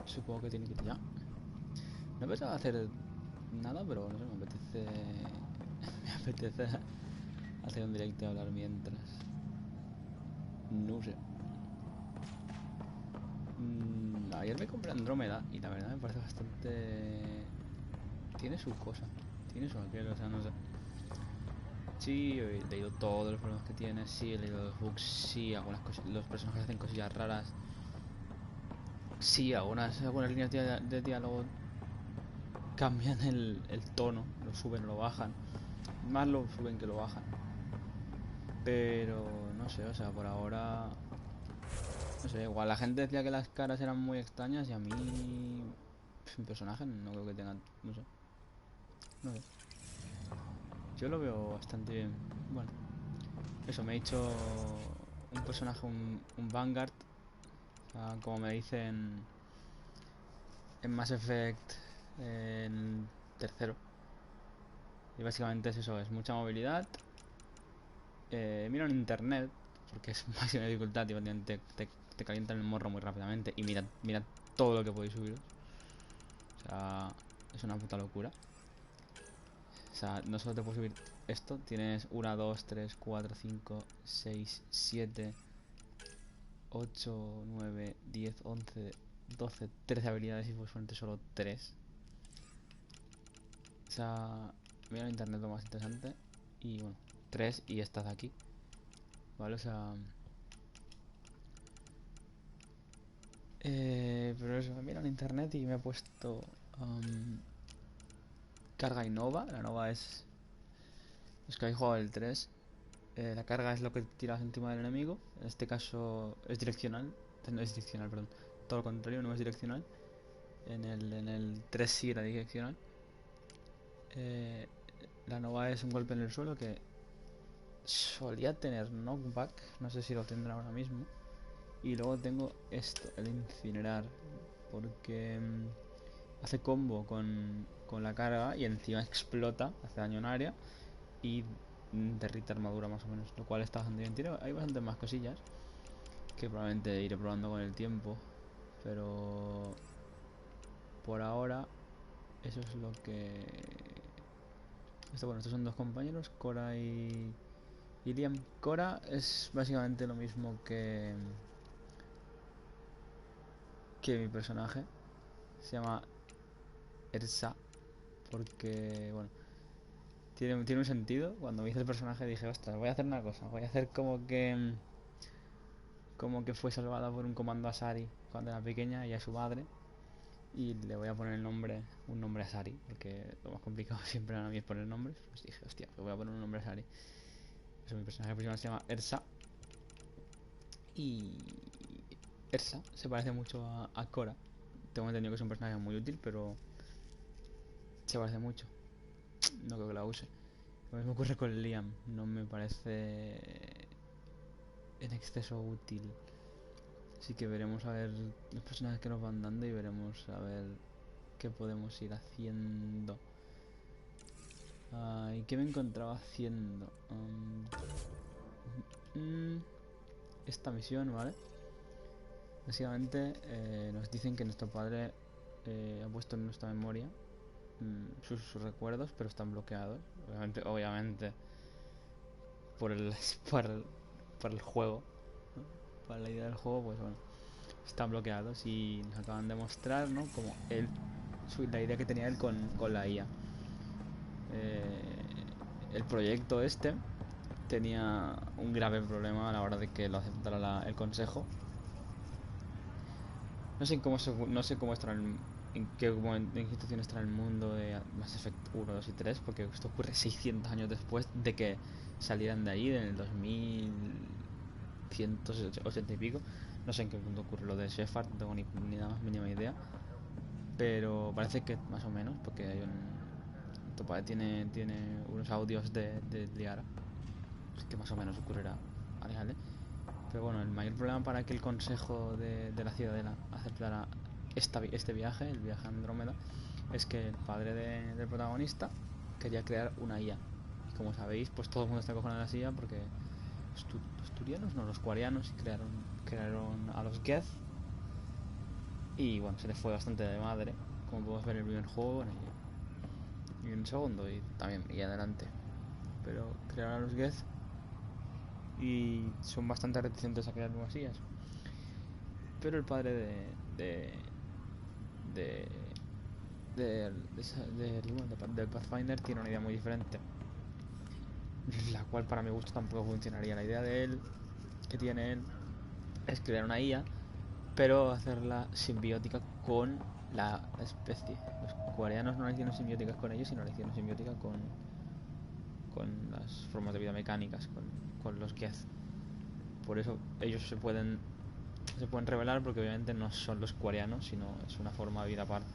supongo que tiene que ir ya. No pensaba hacer nada, pero no sé, me apetece... me apetece hacer un directo y hablar mientras. No sé. Ayer me compré Andrómeda y la verdad me parece bastante... Tiene su cosa, tiene su aquel, o sea, no sé. Sí, he leído todos los problemas que tiene, sí, he leído los bugs, sí, algunas cosas, los personajes hacen cosillas raras. Sí, algunas líneas de diálogo cambian el tono, lo suben o lo bajan. Más lo suben que lo bajan. Pero no sé, o sea, por ahora... No sé, igual la gente decía que las caras eran muy extrañas y a mí... mi personaje no creo que tengan... No sé, no sé. Yo lo veo bastante bien. Bueno, eso, me he hecho un personaje, un Vanguard. O sea, como me dicen en Mass Effect, en tercero. Y básicamente es eso, es mucha movilidad. Mira en internet, porque es máxima dificultad y te calientan el morro muy rápidamente. Y mira todo lo que podéis subir. O sea, es una puta locura. O sea, no solo te puedes subir esto, tienes 1, 2, 3, 4, 5, 6, 7, 8, 9, 10, 11, 12, 13 habilidades y puedes ponerte solo 3. O sea, mira en internet lo más interesante. Y bueno, 3 y estás aquí. ¿Vale? O sea... pero eso, mira en internet y me he puesto... carga y nova. La nova es... Los que habéis jugado el 3. La carga es lo que tiras encima del enemigo. En este caso es direccional. No es direccional, perdón. Todo lo contrario, no es direccional. En el 3 sí era direccional. Eh, la nova es un golpe en el suelo que solía tener knockback. No sé si lo tendrá ahora mismo. Y luego tengo esto, el incinerar. Porque hace combo con la carga y encima explota, hace daño en área y derrite armadura más o menos. Lo cual está bastante bien. Hay bastantes más cosillas que probablemente iré probando con el tiempo. Pero por ahora eso es lo que... Bueno, estos son dos compañeros, Cora y Liam. Cora es básicamente lo mismo que mi personaje. Se llama Ersa porque, bueno, tiene un sentido. Cuando me hice el personaje dije, ostras, voy a hacer una cosa. Voy a hacer como que fue salvada por un comando Asari cuando era pequeña y a su madre. Y le voy a poner un nombre a Sari, porque lo más complicado siempre a mí es poner nombres. Pues dije, hostia, pues voy a poner un nombre a Sari. Eso, mi personaje principal se llama Ersa. Y Ersa se parece mucho a Cora. Tengo entendido que es un personaje muy útil, pero se parece mucho. No creo que la use. Lo mismo ocurre con Liam. No me parece en exceso útil. Así que veremos a ver los personajes que nos van dando y veremos a ver qué podemos ir haciendo. ¿Y qué me encontraba haciendo? Esta misión, ¿vale? Básicamente nos dicen que nuestro padre ha puesto en nuestra memoria sus recuerdos, pero están bloqueados. Obviamente por el, por el, por el juego, ¿no? Para la idea del juego, pues bueno, están bloqueados y nos acaban de mostrar, ¿no? Como la idea que tenía él con la IA. El proyecto este tenía un grave problema a la hora de que lo aceptara el consejo. No sé cómo estará en qué situación estará el mundo de Mass Effect 1, 2 y 3, porque esto ocurre 600 años después de que salieran de ahí, en el 2180 y pico. No sé en qué punto ocurre lo de Shepard, no tengo ni nada más mínima idea. Pero parece que más o menos, porque hay tu padre tiene unos audios de Liara. Así que más o menos ocurrirá. Vale, vale. Pero bueno, el mayor problema para que el consejo de la ciudadela aceptara este viaje, el viaje a Andrómeda, es que el padre del protagonista quería crear una IA. Y como sabéis, pues todo el mundo está cojonado de la IA porque los turianos, no, los cuarianos crearon a los Geth Y bueno, se les fue bastante de madre, como podemos ver en el primer juego, bueno, y en el segundo, y también, y adelante. Pero crearon a los Geth y son bastante reticentes a crear nuevas IAs. Pero el padre del Pathfinder tiene una idea muy diferente, la cual para mi gusto tampoco funcionaría. La idea de él, que tiene él, es crear una IA, pero hacerla simbiótica con la especie. Los coreanos no la hicieron simbióticas con ellos, sino la hicieron simbiótica con las formas de vida mecánicas, con los Geth. Por eso ellos se pueden revelar, porque obviamente no son los coreanos, sino es una forma de vida aparte.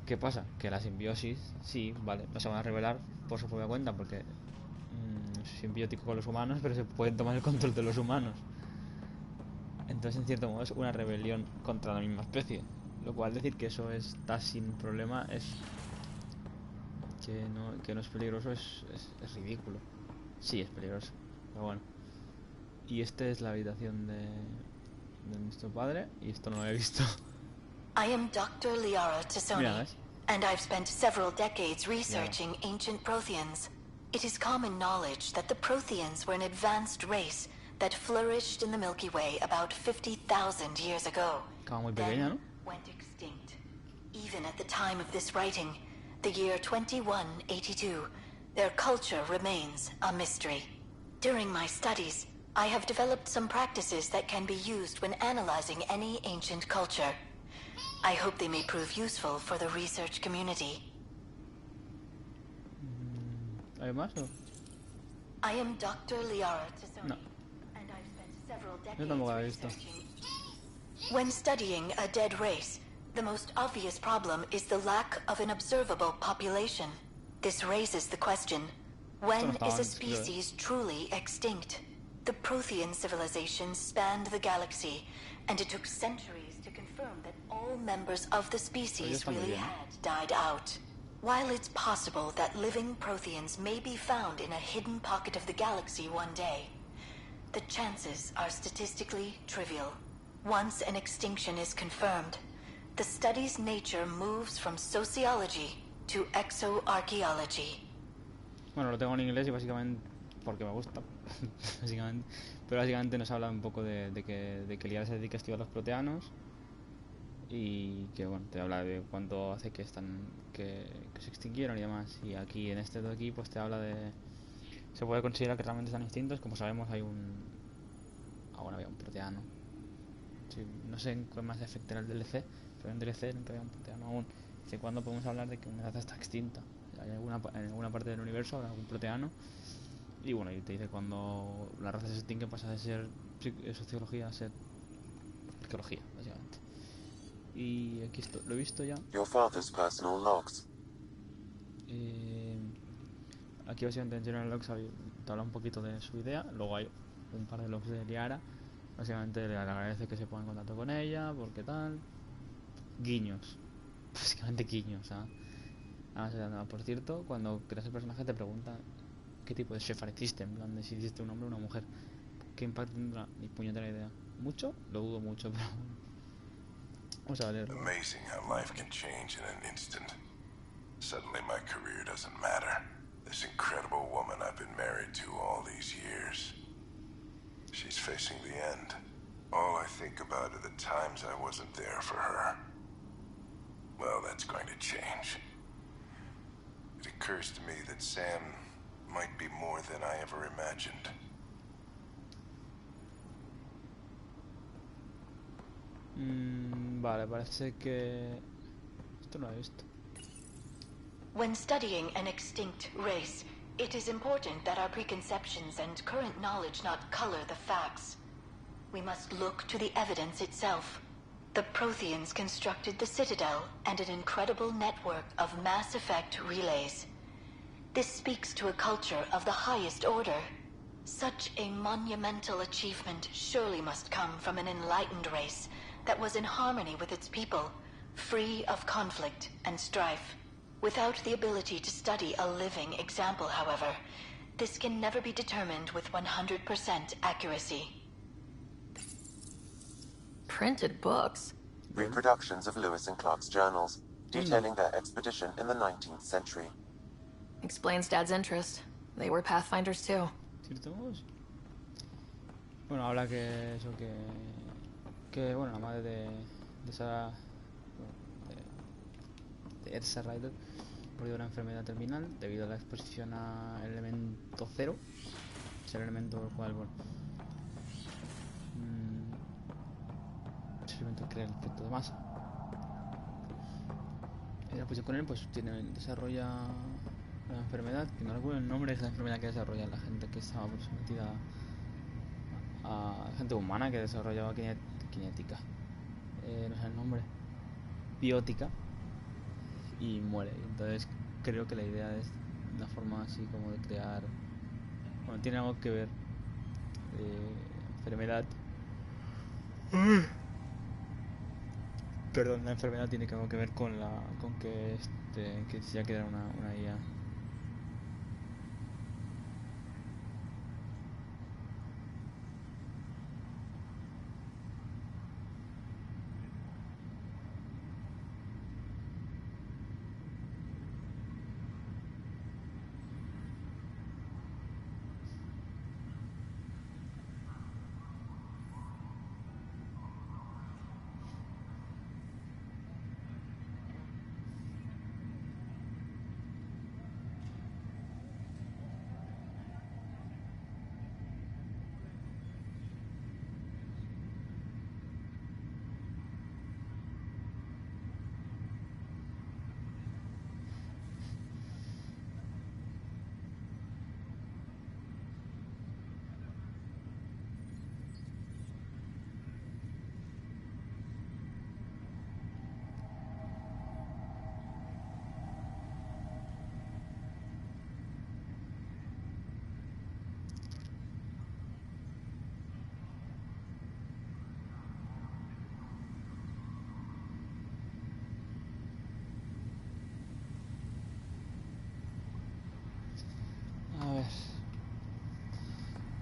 ¿Qué pasa? Que la simbiosis, sí, vale, no se van a revelar por su propia cuenta, porque es simbiótico con los humanos, pero se pueden tomar el control de los humanos. Entonces, en cierto modo, es una rebelión contra la misma especie. Lo cual decir que eso está sin problema es que no es peligroso, es ridículo. Sí, es peligroso, pero bueno. Y esta es la habitación de nuestro padre, y esto no lo he visto. I am Dr. Liara Tassoni, Mira, ¿ves? and I've spent several decades researching ancient Protheans. It is common knowledge that the Protheans were an advanced race that flourished in the Milky Way about 50,000 years ago. Acaba muy pequeña, ¿no? Went extinct. Even at the time of this writing, the year 2182, their culture remains a mystery. During my studies, I have developed some practices that can be used when analyzing any ancient culture. I hope they may prove useful for the research community. ¿Hay más o? I am Dr. Liara Tassoni, No. and I've spent several Yo tampoco la he decades visto. researching. When studying a dead race, the most obvious problem is the lack of an observable population. This raises the question, when is a species truly extinct? The Prothean civilization spanned the galaxy, and it took centuries to confirm that all members of the species really had died out. While it's possible that living Protheans may be found in a hidden pocket of the galaxy one day, the chances are statistically trivial. Once an extinction is confirmed, the study's nature moves from sociology to exoarchaeology. Bueno, lo tengo en inglés y básicamente porque me gusta, básicamente. Pero básicamente nos habla un poco de que Liara se dedica a estudiar los proteanos y que, bueno, te habla de cuánto hace que se extinguieron y demás. Y aquí, en este de aquí, pues te habla de... Se puede considerar que realmente están extintos. Como sabemos, había un proteano. Sí, no sé en cuál Mass Effect era el DLC, pero en DLC nunca había un proteano aún. Dice, ¿cuándo podemos hablar de que una raza está extinta? En alguna parte del universo habrá algún proteano. Y bueno, y te dice cuando la raza se extingue pasa de ser sociología a ser arqueología, básicamente. Y aquí lo he visto ya. Your father's personal logs. Aquí básicamente en General Logs te habla un poquito de su idea. Luego hay un par de logs de Liara. Básicamente le agradece que se ponga en contacto con ella, porque tal. Guiños. Básicamente guiños, ¿ah? Por cierto, cuando creas el personaje te pregunta qué tipo de chef hiciste, en plan de si hiciste un hombre o una mujer. ¿Qué impacto tendrá? Ni puñetera idea. ¿Mucho? Lo dudo mucho, pero... Vamos a leerlo. Amazing how life can change in an instant. Suddenly my career doesn't matter. This incredible woman I've been married to all these years. She's facing the end. All I think about are the times I wasn't there for her. Well, that's going to change. It occurs to me that Sam might be more than I ever imagined. Vale, parece que... Esto no lo he visto. When studying an extinct race, it is important that our preconceptions and current knowledge not color the facts. We must look to the evidence itself. The Protheans constructed the Citadel and an incredible network of Mass Effect relays. This speaks to a culture of the highest order. Such a monumental achievement surely must come from an enlightened race that was in harmony with its people, free of conflict and strife. Without the ability to study a living example, however, this can never be determined with 100% accuracy. Printed books? Reproductions of Lewis and Clark's journals, detailing their expedition in the 19th century. Explains Dad's interest. They were Pathfinders too. Bueno, habla que eso que bueno, la madre de esa de sha Ryder murió de una enfermedad terminal debido a la exposición al elemento cero, es el elemento el cual, bueno, ese elemento crea el efecto de masa. Y la exposición con él pues desarrolla una enfermedad, que no recuerdo el nombre, es la enfermedad que desarrolla la gente que estaba pues, sometida a gente humana que desarrollaba cinética, no sé el nombre, biótica, y muere. Entonces creo que la idea es una forma así como de crear, bueno, tiene algo que ver enfermedad. Perdón, la enfermedad tiene algo que ver con que que se crear una IA.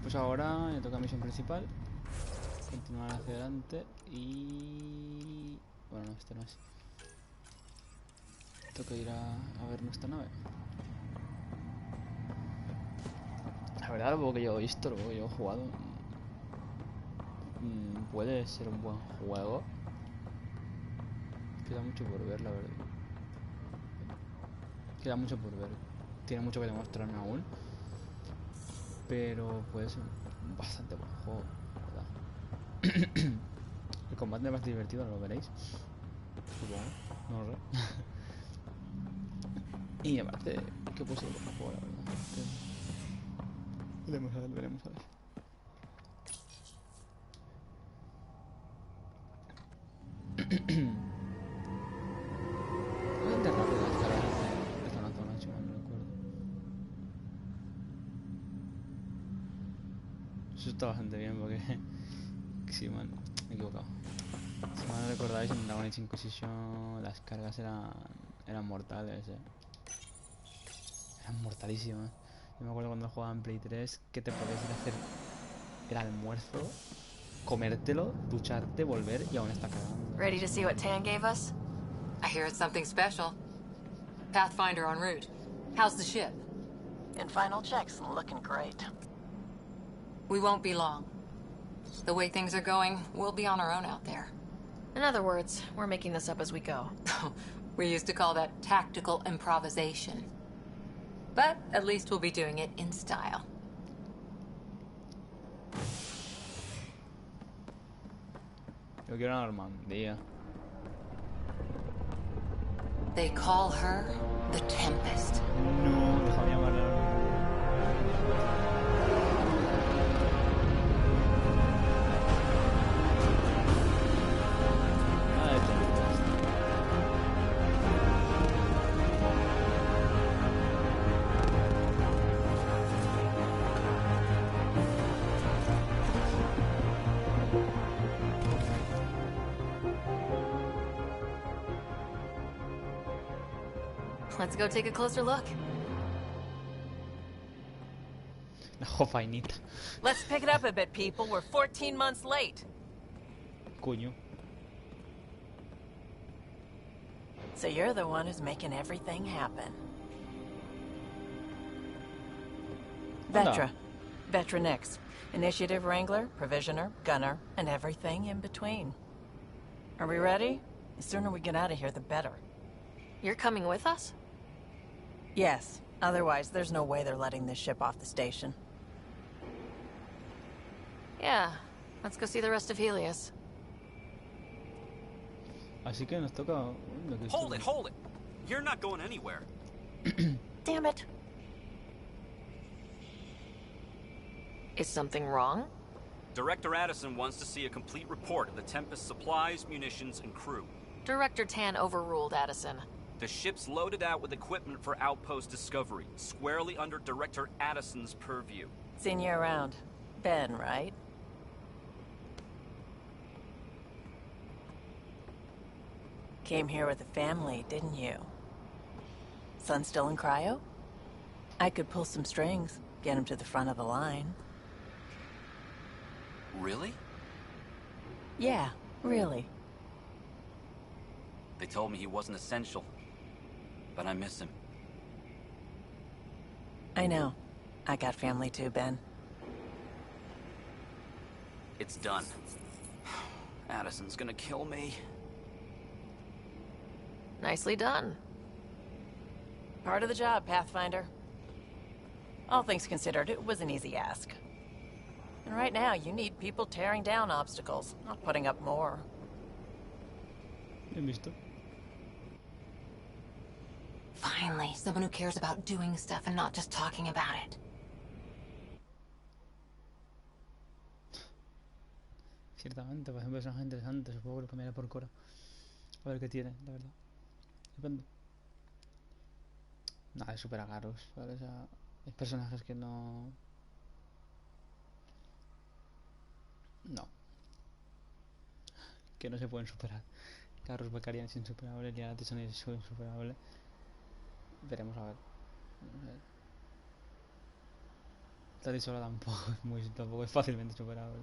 Pues ahora me toca misión principal, continuar hacia adelante y... bueno, no, este no es. Toca ir a ver nuestra nave. La verdad, lo poco que yo he visto, lo poco que yo he jugado, puede ser un buen juego. Queda mucho por ver, la verdad. Queda mucho por ver. Tiene mucho que demostrar aún. Pero puede ser bastante buen juego, la verdad. El combate es más divertido, lo veréis. Supongo, no lo sé. Y aparte, que puede ser un buen juego, la verdad. Veremos a ver, veremos a ver. Bastante rápido las caras de zona a zona, si mal no recuerdo. Eso está bastante bien porque sí, man, me he equivocado. Si mal no recordáis, en Dragon Age Inquisition las cargas eran mortales, eran mortalísimas. Yo me acuerdo cuando jugaba en Play 3 que te podías ir a hacer el almuerzo, comértelo, ducharte, volver y aún está cagando. Ready to see what Tan gave us? I hear it's something special. Pathfinder en route. How's the ship? In final checks, looking great. We won't be long. The way things are going, we'll be on our own out there. In other words, we're making this up as we go. We used to call that tactical improvisation. But at least we'll be doing it in style. Yo quiero una Normandía. They call her the Tempest. No, déjame llamarla. Let's go take a closer look. La jofainita. Let's pick it up a bit, people. We're 14 months late. Coño. So you're the one who's making everything happen. Vetra. Vetra Nix. Initiative Wrangler, Provisioner, Gunner, and everything in between. Are we ready? The sooner we get out of here, the better. You're coming with us? Yes. Otherwise, there's no way they're letting this ship off the station. Yeah. Let's go see the rest of Helios. Así que nos toca... Hold it! You're not going anywhere. Damn it. Is something wrong? Director Addison wants to see a complete report of the Tempest's supplies, munitions, and crew. Director Tan overruled Addison. The ship's loaded out with equipment for outpost discovery, squarely under Director Addison's purview. Seen you around. Ben, right? Came here with a family, didn't you? Son still in cryo? I could pull some strings, get him to the front of the line. Really? Yeah, really. They told me he wasn't essential, but I miss him. I know. I got family too, Ben. It's done. Addison's gonna kill me. Nicely done. Part of the job, Pathfinder. All things considered, it was an easy ask. And right now, you need people tearing down obstacles, not putting up more. Bien visto. Finally, someone who cares about doing stuff and not just talking about it. Ciertamente, por ejemplo, es un personaje interesante. Supongo que lo cambiaré por Cora. A ver qué tiene, la verdad. Depende. Nada, es súper agarros, ¿vale? O sea, hay personajes que no... No. Que no se pueden superar. Garrus Becarian es insuperable, Liana Tyson es insuperable. Veremos a ver. Talisola tampoco es fácilmente superable.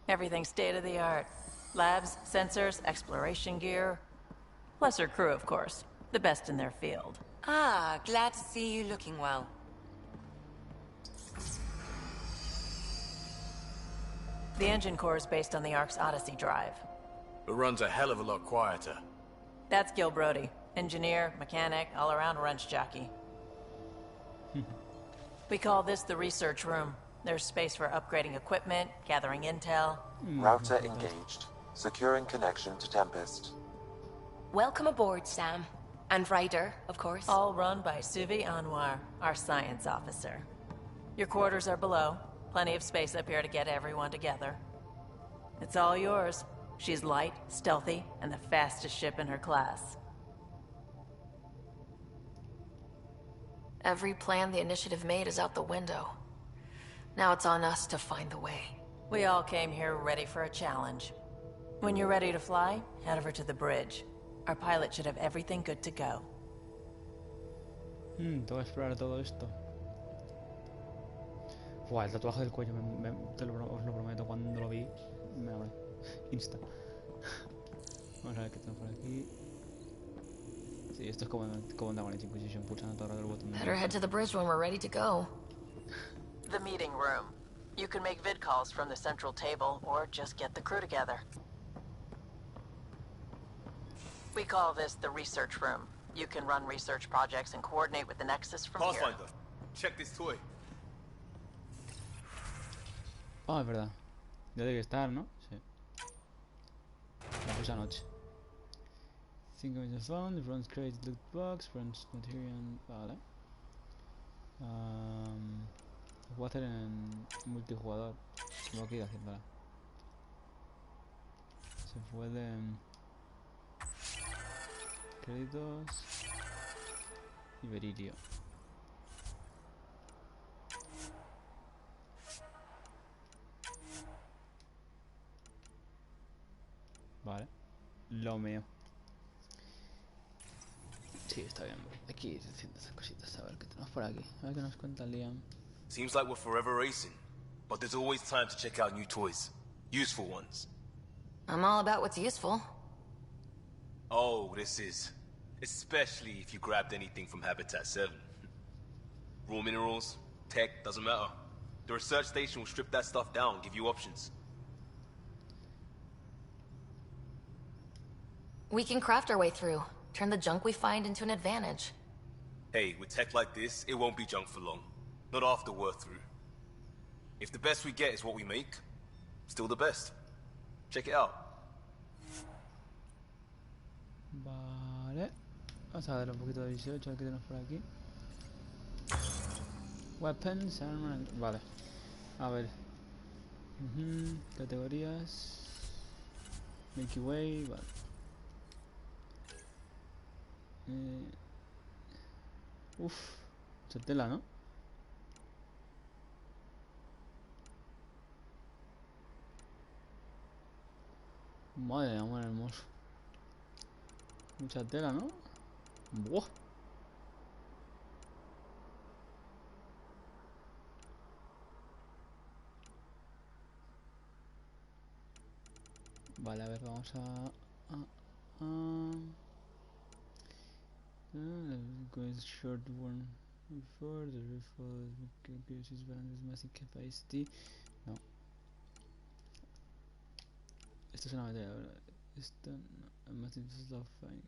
Everything state of the art. Labs, sensors, exploration gear. Plus her crew, of course. The best in their field. Ah, glad to see you looking well. The engine core is based on the Ark's Odyssey drive. It runs a hell of a lot quieter. That's Gil Brody. Engineer, mechanic, all-around wrench jockey. We call this the research room. There's space for upgrading equipment, gathering intel. Router engaged. Securing connection to Tempest. Welcome aboard, Sam. And Ryder, of course. All run by Suvi Anwar, our science officer. Your quarters are below. Plenty of space up here to get everyone together. It's all yours. She's light, stealthy, and the fastest ship in her class. Every plan the initiative made is out the window. Now it's on us to find the way. We all came here ready for a challenge. When you're ready to fly, head over to the bridge. Our pilot should have everything good to go. Tengo que explorar todo esto. Buah, el tatuaje del cuello, os lo prometo, cuando lo vi, me abre. Insta. Vamos a ver qué tengo por aquí. Sí, esto es como en Dragon Age Inquisition, pulsando todo el rato el botón. Better head to the bridge when we're ready to go. The meeting room. You can make vid calls from the central table, or just get the crew together. We call this the research room. You can run research projects and coordinate with the Nexus from here. Pathfinder, check this toy. Ah, es verdad. Ya debe estar, ¿no? Sí. La puse anoche. 5 minutes phone, runs create loot box, runs material. Vale. Lo puedo hacer en multijugador. Tengo que ir haciéndola. Se puede. Créditos. Y berilio. Vale. Lo mío. Sí, está bien. Hay que ir haciendo esas cositas. A ver qué tenemos por aquí. A ver qué nos cuenta Liam. Seems like we're forever racing, but there's always time to check out new toys. Useful ones. I'm all about what's useful. Oh, this is Especially if you grabbed anything from Habitat 7. Raw minerals, tech, doesn't matter. The research station will strip that stuff down, give you options. We can craft our way through. Turn the junk we find into an advantage. Hey, with tech like this, it won't be junk for long. Not after we're through. If the best we get is what we make, still the best. Check it out. Vale. Vamos a ver un poquito de 18, a ver qué tenemos por aquí. Weapons, armor... Vale. A ver. Categorías. Milky Way, vale. Uff. Mucha tela, ¿no? Madre de amor hermoso. Mucha tela, ¿no? Buah. Vale, a ver, vamos a short one before the rifle increases balance massive capacity. No. Esto es una materia. Esto no. Massive slow fine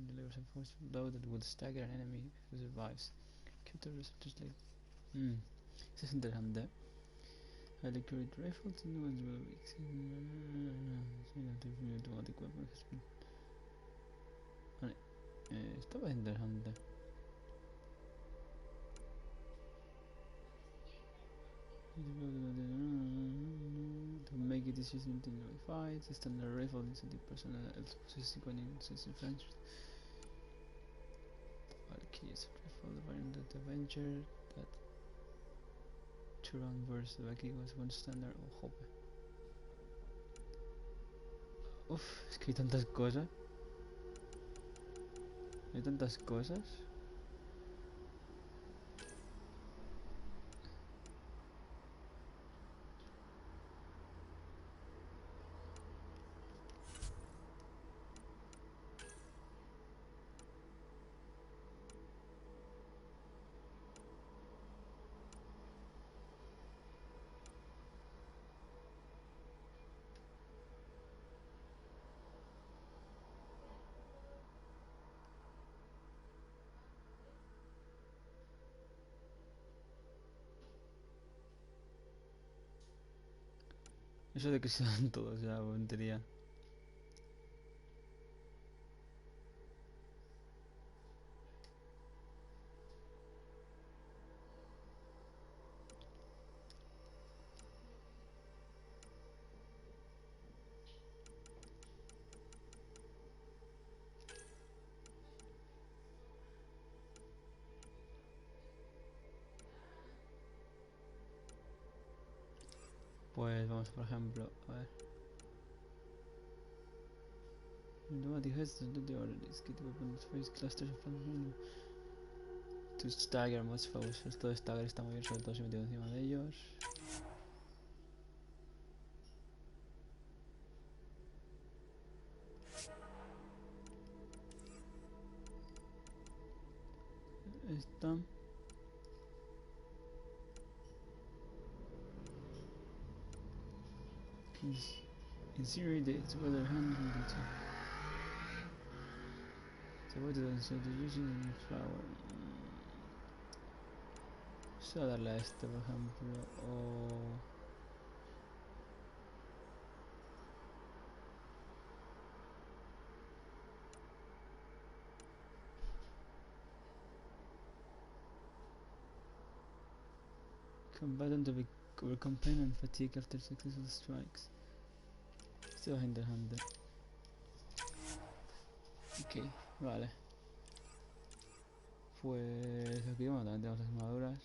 delivers a force blow that will stagger an enemy who survives. Keep the receptors like. Eso es interesante. Highly accurate rifles and ones will be automatic weapon has been. Vale. Esto va interesante. To make it easier to fight, the standard rifle incentive personnel else possessing one in sensitive range. Valkyrie is a rifle variant of the Avenger that 2-round burst. The Valkyrie was one standard. Oh, jope. Uff, es que hay tantas cosas. Hay tantas cosas. Eso de que se dan todos, ya, tontería. Pues vamos, por ejemplo, a ver. Automatic heads the order is get weapons face clusters of to stagger most foes. Esto de stagger está muy bien, sobre todo si metido encima de ellos. Esta. Incinerate its weather hand into the water instead of using the flower. Vamos a darle a este, por ejemplo, o... Combatant to overcome pain and fatigue after successful strikes. Esto es interesante. Ok, vale. Pues aquí bueno, también tenemos las armaduras.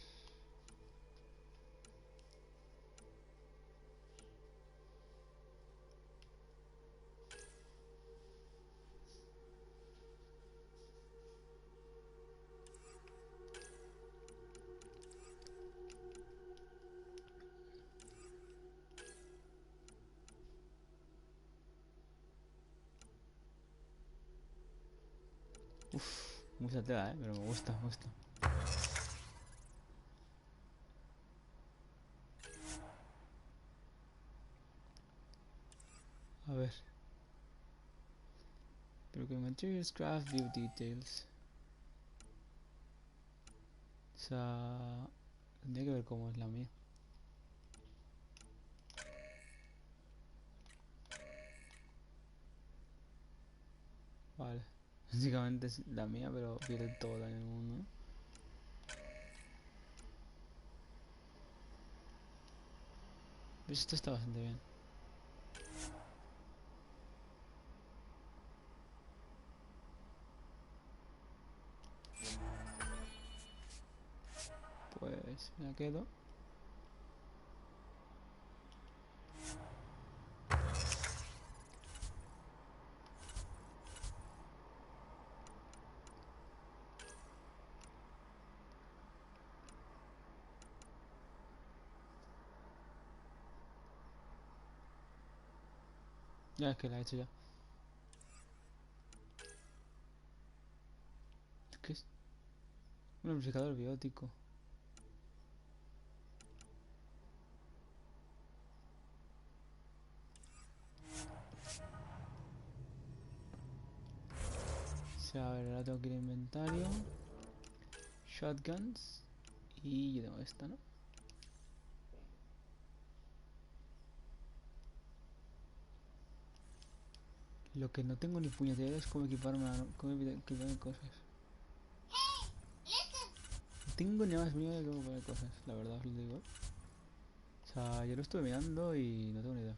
Uff, mucha tela, pero me gusta, me gusta. A ver. Broken materials, craft, view details. O sea, tendría que ver cómo es la mía. Vale. Básicamente es la mía, pero pierde todo en el mundo. Pues esto está bastante bien. Pues me la quedo. Ya es que la he hecho ya. ¿Qué es? Un amplificador biótico. O sea, a ver, ahora tengo que ir a inventario. Shotguns. Y yo tengo esta, ¿no? Lo que no tengo ni puñetera es cómo equiparme, cómo equiparme cosas. No tengo ni más miedo de cómo poner cosas, la verdad os lo digo. O sea, yo lo estuve mirando y no tengo ni idea.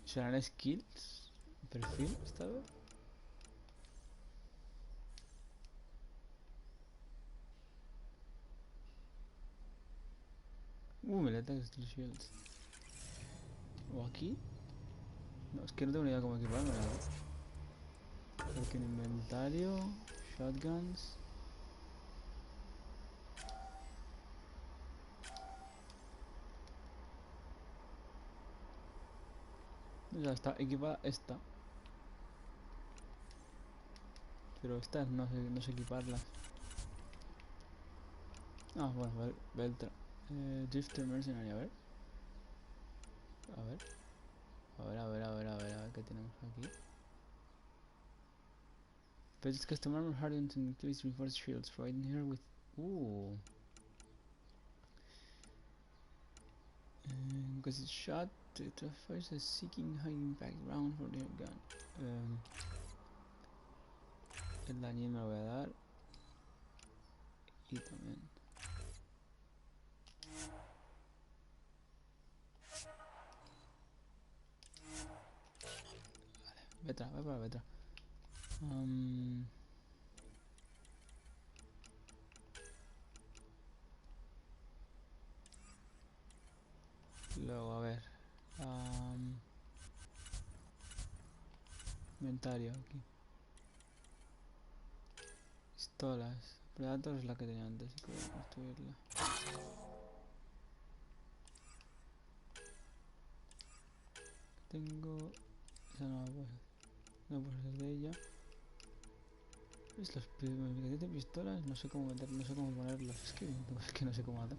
¿Serán skills? ¿Perfil esta vez? Me le ataques Steel Shields. ¿O aquí? No, es que no tengo ni idea cómo equiparme, la verdad. Porque en inventario, shotguns. Ya está equipada esta. Pero estas no sé equiparlas. Ah, bueno, Beltra. Drifter Mercenary, a ver. A ver. A ver qué tenemos aquí. Purchase custom armor hardened to increase reinforced shields. Right here with. Because it's shot to first a seeking high impact round for their gun. El dañín me lo voy a dar. Y también. Vale, Vetra, voy para Vetra. Luego, a ver. Inventario aquí. Pistolas. Predator es la que tenía antes, así que voy a construirla. Tengo. Esa no puedo hacer de ella. ¿Ves los modificaciones de pistolas? No sé cómo meter, no sé cómo ponerlos. Es que no sé cómo hacer.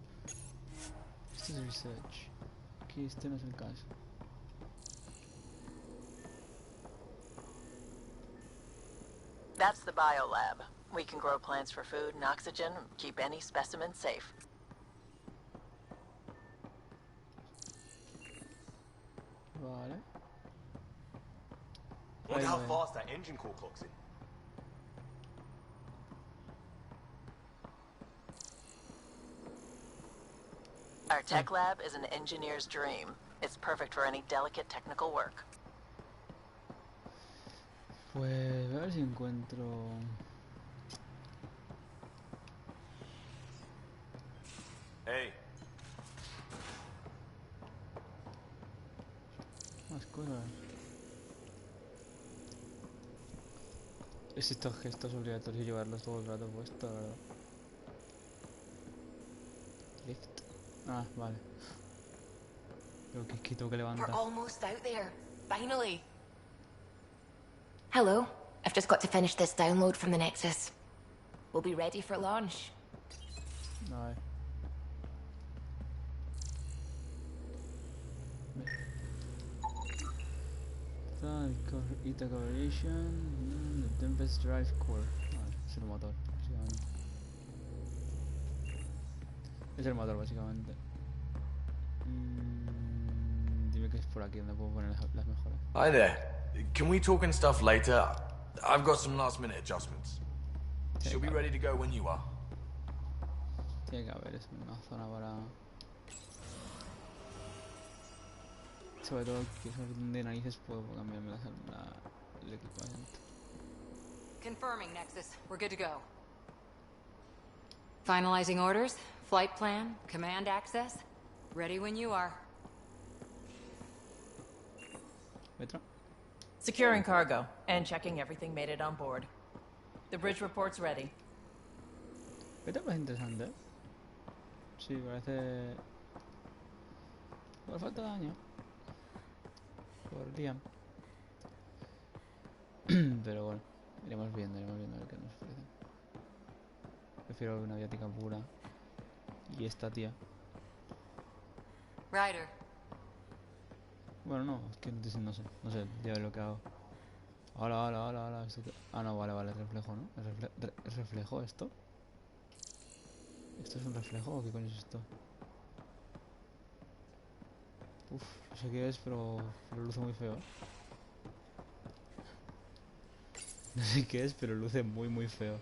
Esto es research. Aquí este no es el caso. That's the biolab. We can grow plants for food and oxygen, keep any specimen safe. Vale. Wonder how fast that engine core clocks in. Our tech lab is an engineer's dream. It's perfect for any delicate technical work. Pues a ver si encuentro. Hey. Más cosas. Es estos gestos obligatorios llevarlos todo el rato puesto, la verdad. Lift. Ah, vale. Creo que tengo que levantar. We're almost out there. Finally. Hello. I've just got to finish this download from the Nexus. We'll be ready for launch. No. Ita Coalition, the Tempest Drive Core. Vale, es el motor, básicamente. Es el motor, básicamente. Dime que es por aquí donde puedo poner las mejoras. Hi there. Can we talk and stuff later? I've got some last minute adjustments. She'll be ready to go when you are. Tiene que haber una zona para... Sobre todo que de narices puedo cambiarme el equipamiento. Confirming, Nexus. We're good to go. Finalizing orders, flight plan, command access. Ready when you are. ¿Metro? Securing cargo and checking everything made it on board. The bridge report's ready. ¿Metro parece interesante? Sí, parece... Por falta de daño. Podrían. Pero bueno, iremos viendo a ver qué nos ofrecen. Prefiero una aviática pura. Y esta tía. Ryder. Bueno, no, es que no sé, ya lo que hago. Hola. Ah, no, vale, es reflejo, ¿no? ¿Es reflejo esto? ¿Esto es un reflejo o qué coño es esto? Uf, no sé qué es, pero luce muy feo. No sé qué es, pero luce muy feo.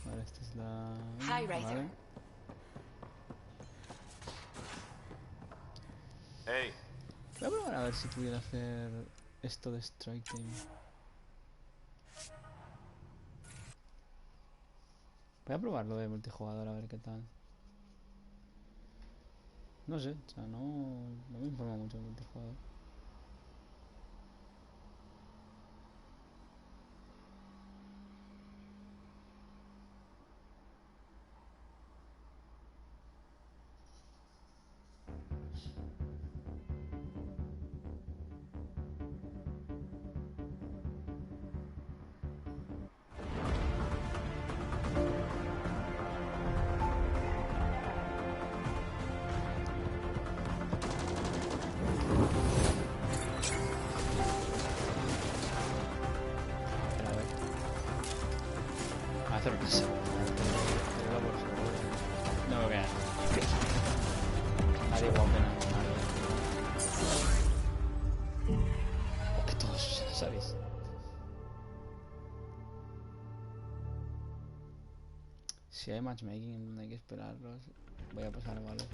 Vale, esta es la... Hi, Ryder. Vale. Hey. Voy a probar a ver si pudiera hacer esto de Strike Team. Voy a probarlo de multijugador a ver qué tal. No sé, o sea, no me informa mucho el multijugador. Hacer una cosa. No me vean. Nadie igual pena. Que todos sabéis. Si hay matchmaking donde hay que esperarlos, voy a pasar, vale.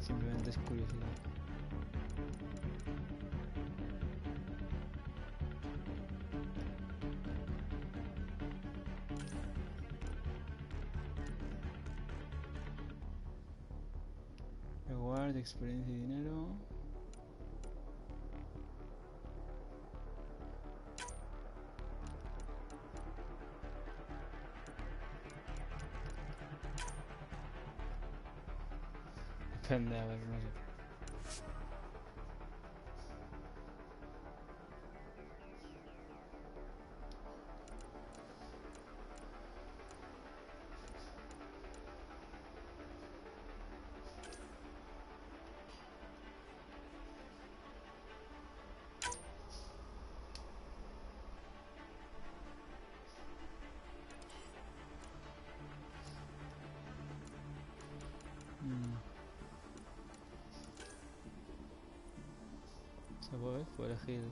Simplemente es curiosidad. Reward, experiencia y dinero. Depende, a ver, no sé. Se puede elegir.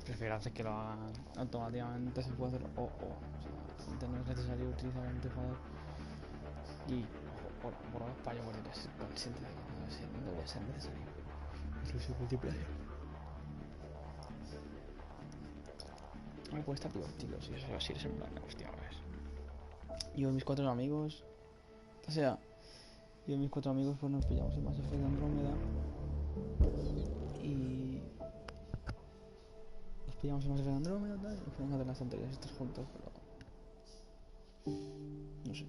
Prefiero hacer que lo hagan automáticamente. Se puede hacer o sea, no es necesario utilizar el multijugador. Y por lo fallo por detrás. No debería ser necesario. Incluso multiplayer. Puede estar divertido si eso así es en plan de cuestión, ¿ves? Yo y mis 4 amigos. O sea, Yo y mis 4 amigos pues nos pillamos el Mass Effect Andromeda y nos pillamos el Mass Effect Andromeda y tal, y fuimos a hacer las tonterías estas juntos, pero no sé.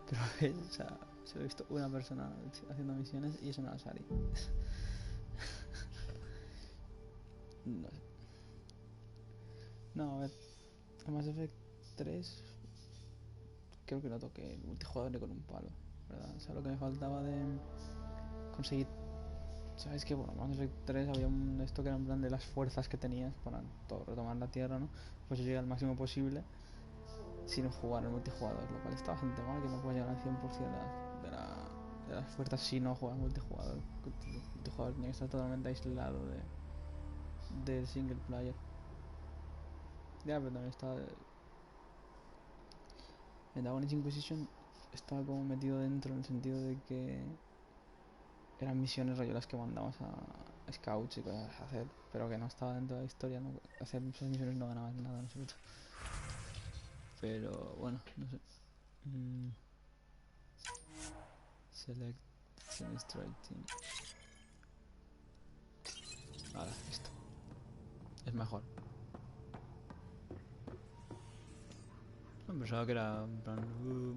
Pero o sea, solo he visto una persona haciendo misiones y eso no era Sari. No sé. No, a ver, el Mass Effect 3 creo que lo toqué el multijugador con un palo, ¿verdad? O sea, lo que me faltaba de conseguir... ¿Sabes qué? Bueno, en Mass Effect 3 había esto que era en plan de las fuerzas que tenías para todo, retomar la Tierra, ¿no? Pues yo llegué al máximo posible sin jugar el multijugador, lo cual está bastante mal, que no puedes llegar al 100% de las fuerzas si no juegas multijugador. El multijugador tenía que estar totalmente aislado del single player. Ya, pero también estaba... En Dragon Age Inquisition estaba como metido dentro en el sentido de que eran misiones rollo las que mandabas a scouts y cosas a hacer, pero que no estaba dentro de la historia, ¿no? Hacer esas misiones no ganabas nada en absoluto. Pero bueno, no sé. Select Strike Team. Ahora, esto. Es mejor. Pensaba que era en plan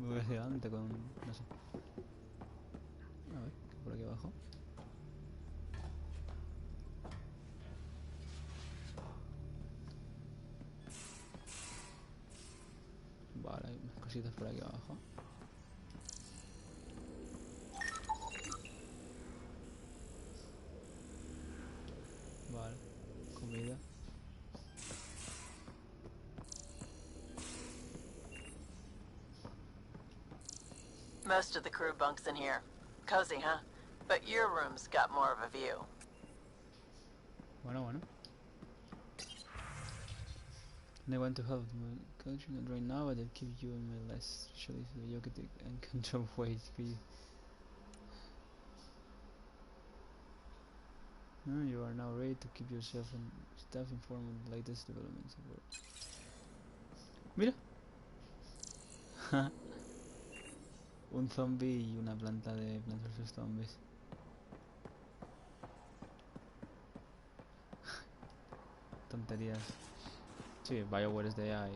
me voy hacia adelante con... no sé. A ver, ¿qué por aquí abajo? Vale, hay unas cositas por aquí abajo. Vale, comida. Most of the crew bunks in here. Cozy, huh? But your room's got more of a view. Bueno. And I want to have my coaching right now, but I'll keep you in my list, especially so you can and control weight. You are now ready to keep yourself and staff informed on the latest developments of work. Mira. Un zombie y una planta de Plants vs Zombies. Tonterías. Sí, BioWare es de EA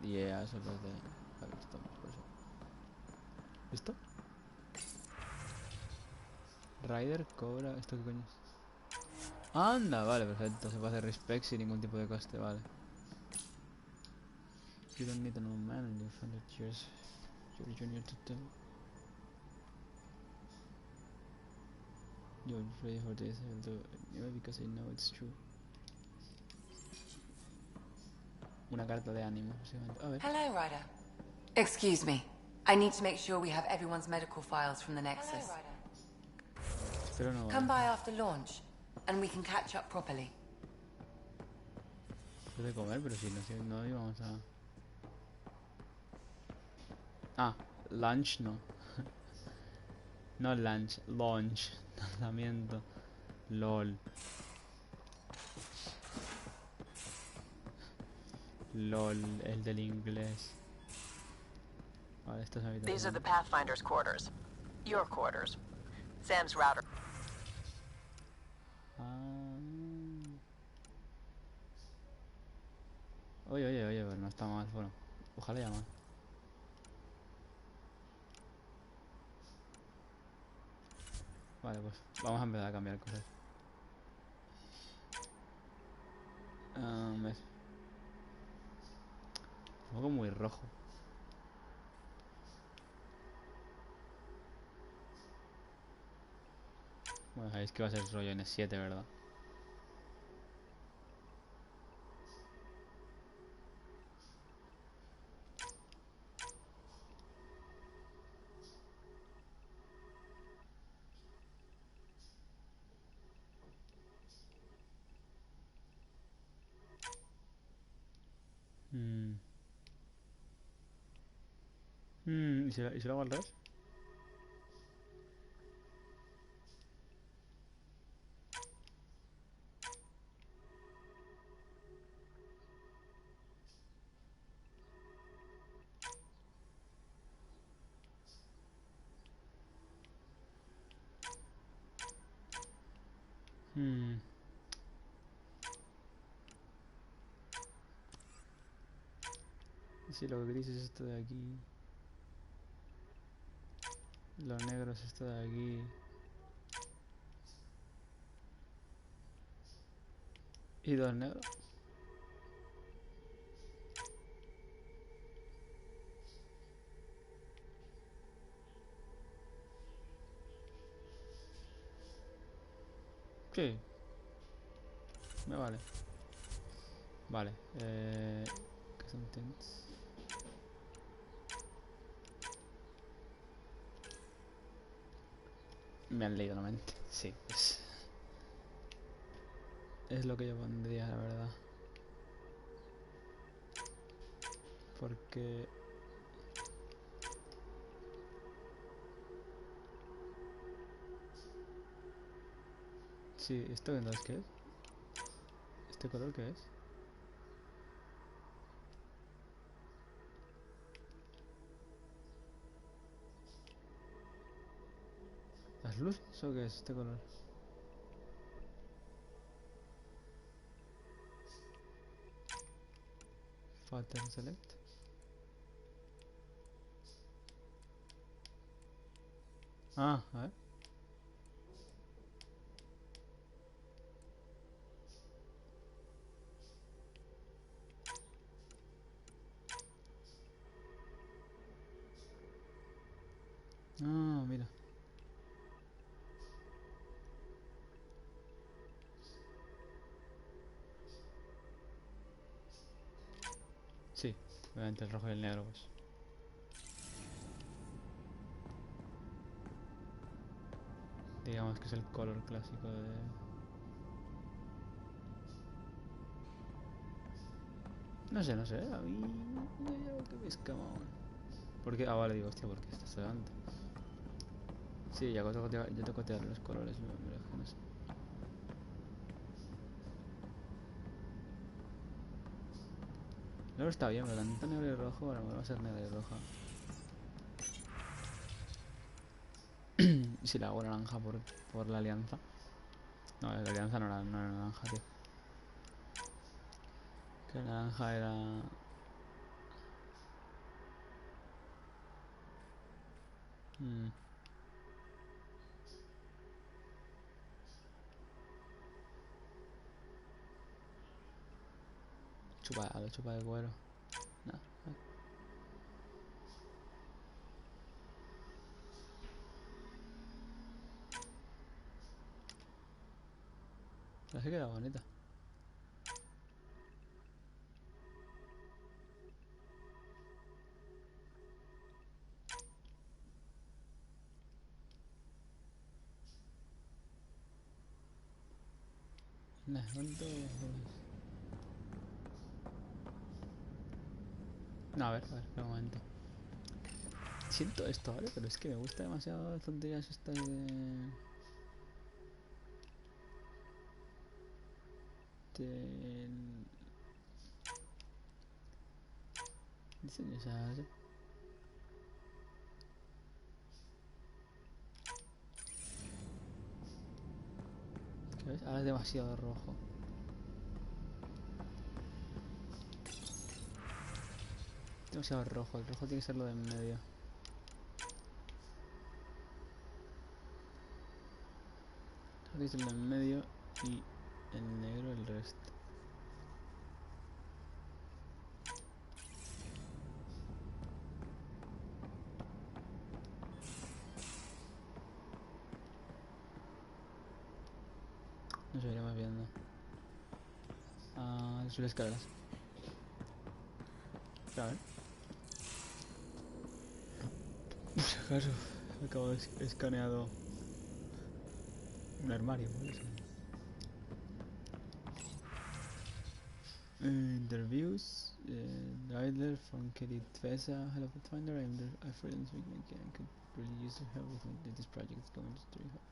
y EA son los de Plants Zombies, por eso. ¿Listo? Ryder, Cobra, ¿esto qué coño es? Anda, vale, perfecto. Se puede hacer respec sin ningún tipo de coste, vale. You don't need an old man in your 100 years. You're junior to tell. You're ready for this, I'll do it anyway because I know it's true. Una carta de ánimo, básicamente. A ver. Hello, Ryder. Excuse me. I need to make sure we have everyone's medical files from the Nexus. Pero no Come by after launch, and we can catch up properly. Puede comer, pero si no íbamos a... Ah, lunch no. No lunch, launch. Lanzamiento. LOL. LOL, el del inglés. Vale, estas habitaciones. These are the Pathfinder's quarters. Your quarters. Sam's router. Oye, pero no está mal, bueno. Ojalá ya más. Vale, pues vamos a empezar a cambiar cosas. Es un poco muy rojo. Bueno, sabéis que va a ser rollo N7, ¿verdad? ¿Y si lo hago al revés? Y si lo gris es esto de aquí, lo negro es esto de aquí, y dos negros. Sí, me vale. Vale, ¿qué son tints? Me han leído la mente, sí, es lo que yo pondría, la verdad. Porque... sí, ¿esto entonces qué es? ¿Este color qué es? ¿Las luces o qué es este color? Pattern select. Ah, a ver. Ah, mira. Sí, obviamente el rojo y el negro, pues. Digamos que es el color clásico de... no sé, a mí... no hay algo que me escama aún. ¿Por qué? Ah, vale, digo, hostia, porque está delante. Sí, ya te cotear los colores, pero es que no sé. Luego está bien, pero tanto negro y rojo, ahora va a ser negro y roja. Y si la hago naranja por la alianza. No, la alianza no era naranja, tío. Que la naranja era... chupa de cuero. Nah, la que queda bonita. Nah, ¿cuánto? No, a ver, un momento. Siento esto, ¿vale? Pero es que me gusta demasiado tonterías estas de... del... diseño, o sea, ¿sí? ¿Qué ves? Ahora es demasiado rojo. Demasiado rojo, el rojo tiene que ser lo de en medio. Tiene que ser lo de en medio y el negro el resto. Nos iremos viendo. Ah, subir escaleras. A ver. Por si acaso, acabo de escaneado un armario, por eso. Interviews. Ryder from Kelly Tfesa. Hello, Pathfinder. I'm a freelance weekmaker and could really use your help with this project. It's going to help.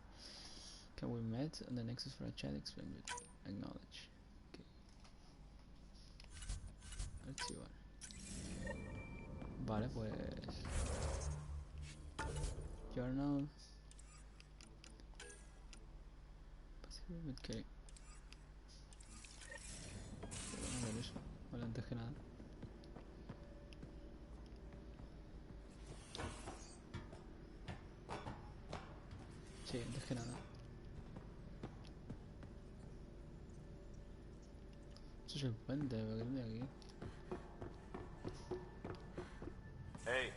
Can we meet on the Nexus for a chat? Explain it. Acknowledge. Okay. Let's see what. Vale, pues... journal. Ok. Vamos a ver eso. Vale, antes que nada. Sí, antes que nada. Eso es el puente, ¿qué tiene aquí? Hey.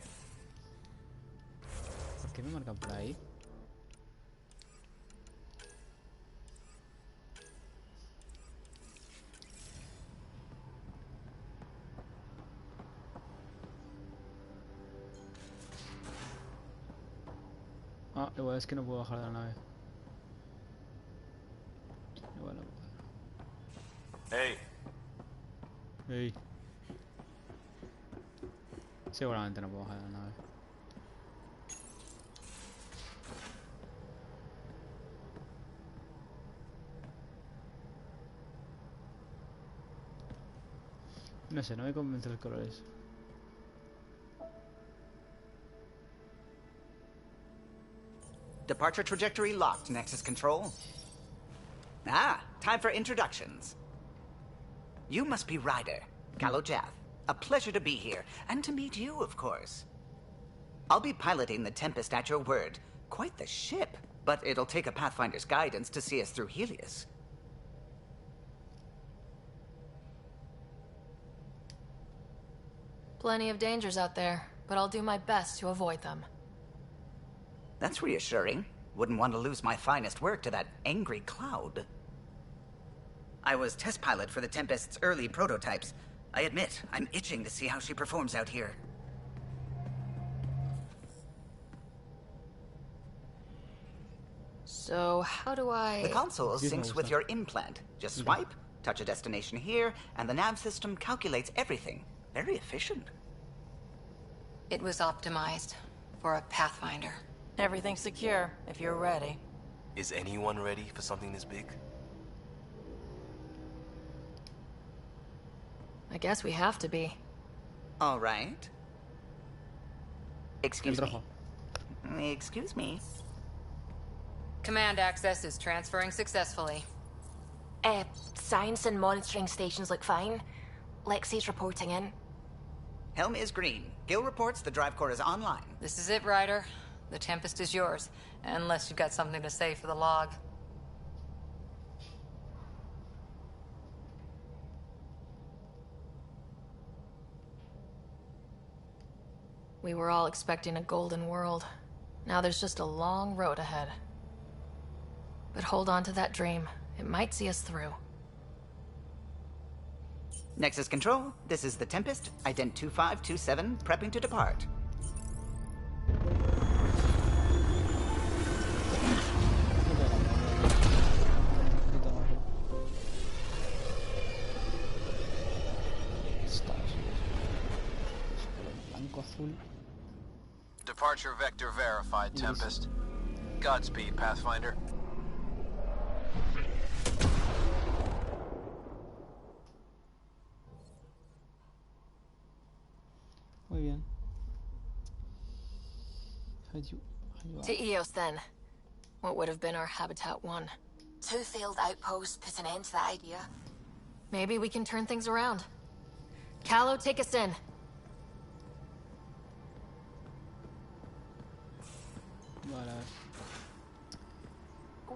¿Por qué me marcan por ahí? Ah, igual es que no puedo bajar de la nave. Igual no puedo. Hey. Ey. Seguramente no puedo bajar de la nave. No sé, no me convence los colores. Departure trajectory locked, Nexus Control. Ah, time for introductions. You must be Ryder, Kalojath. A pleasure to be here, and to meet you, of course. I'll be piloting the Tempest at your word. Quite the ship, but it'll take a Pathfinder's guidance to see us through Helios. Plenty of dangers out there, but I'll do my best to avoid them. That's reassuring. Wouldn't want to lose my finest work to that angry cloud. I was test pilot for the Tempest's early prototypes. I admit, I'm itching to see how she performs out here. So, how do I... The console syncs with your implant. Just swipe, touch a destination here, and the nav system calculates everything. Very efficient. It was optimized for a Pathfinder. Everything's secure, if you're ready. Is anyone ready for something this big? I guess we have to be. All right. Excuse me. Excuse me. Command access is transferring successfully. Science and monitoring stations look fine. Lexi's reporting in. Helm is green. Gil reports the drive core is online. This is it, Ryder. The Tempest is yours, unless you've got something to say for the log. We were all expecting a golden world. Now there's just a long road ahead. But hold on to that dream. It might see us through. Nexus Control, this is the Tempest, ident 2527, prepping to depart. Departure vector verified, Tempest. Godspeed, Pathfinder. Muy bien. To Eos, then. What would have been our Habitat 1. 2 failed outposts put an end to that idea. Maybe we can turn things around. Calo, take us in.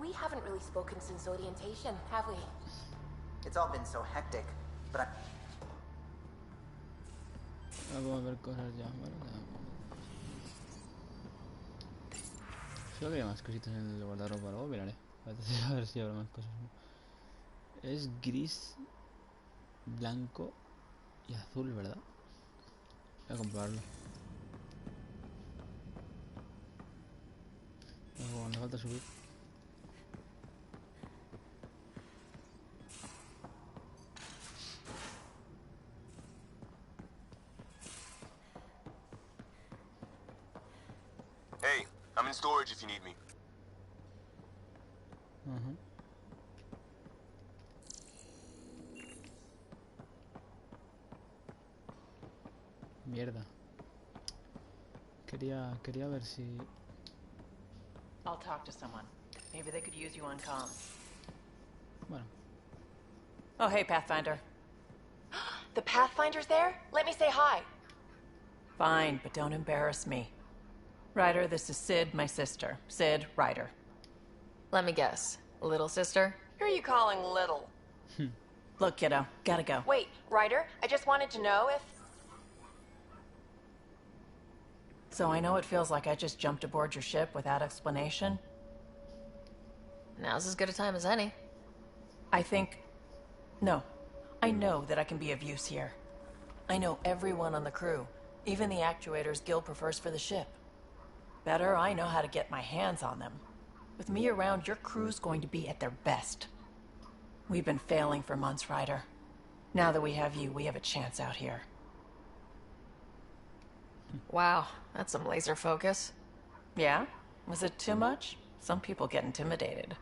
We haven't really spoken since orientation, have we? It's all been so hectic, but Vamos a ver cosas ya, ¿vale? Creo que hay más cositas en el guardarropa, luego miraré. A ver si habrá más cosas. Es gris, blanco y azul, ¿verdad? Voy a comprobarlo. Luego me falta subir. Hey, I'm in storage if you need me. Mierda. Quería ver si... I'll talk to someone. Maybe they could use you on comms. Bueno. Oh, hey, Pathfinder. The Pathfinder's there? Let me say hi. Fine, but don't embarrass me. Ryder, this is Sid, my sister. Sid Ryder. Let me guess. Little sister? Who are you calling little? Look, kiddo, gotta go. Wait, Ryder, I just wanted to know if... So I know it feels like I just jumped aboard your ship without explanation. Now's as good a time as any. No. I know that I can be of use here. I know everyone on the crew, even the actuators Gil prefers for the ship. Better, I know how to get my hands on them. With me around, your crew's going to be at their best. We've been failing for months, Ryder. Now that we have you, we have a chance out here. Wow, that's some laser focus. Yeah? Was it too much? Some people get intimidated.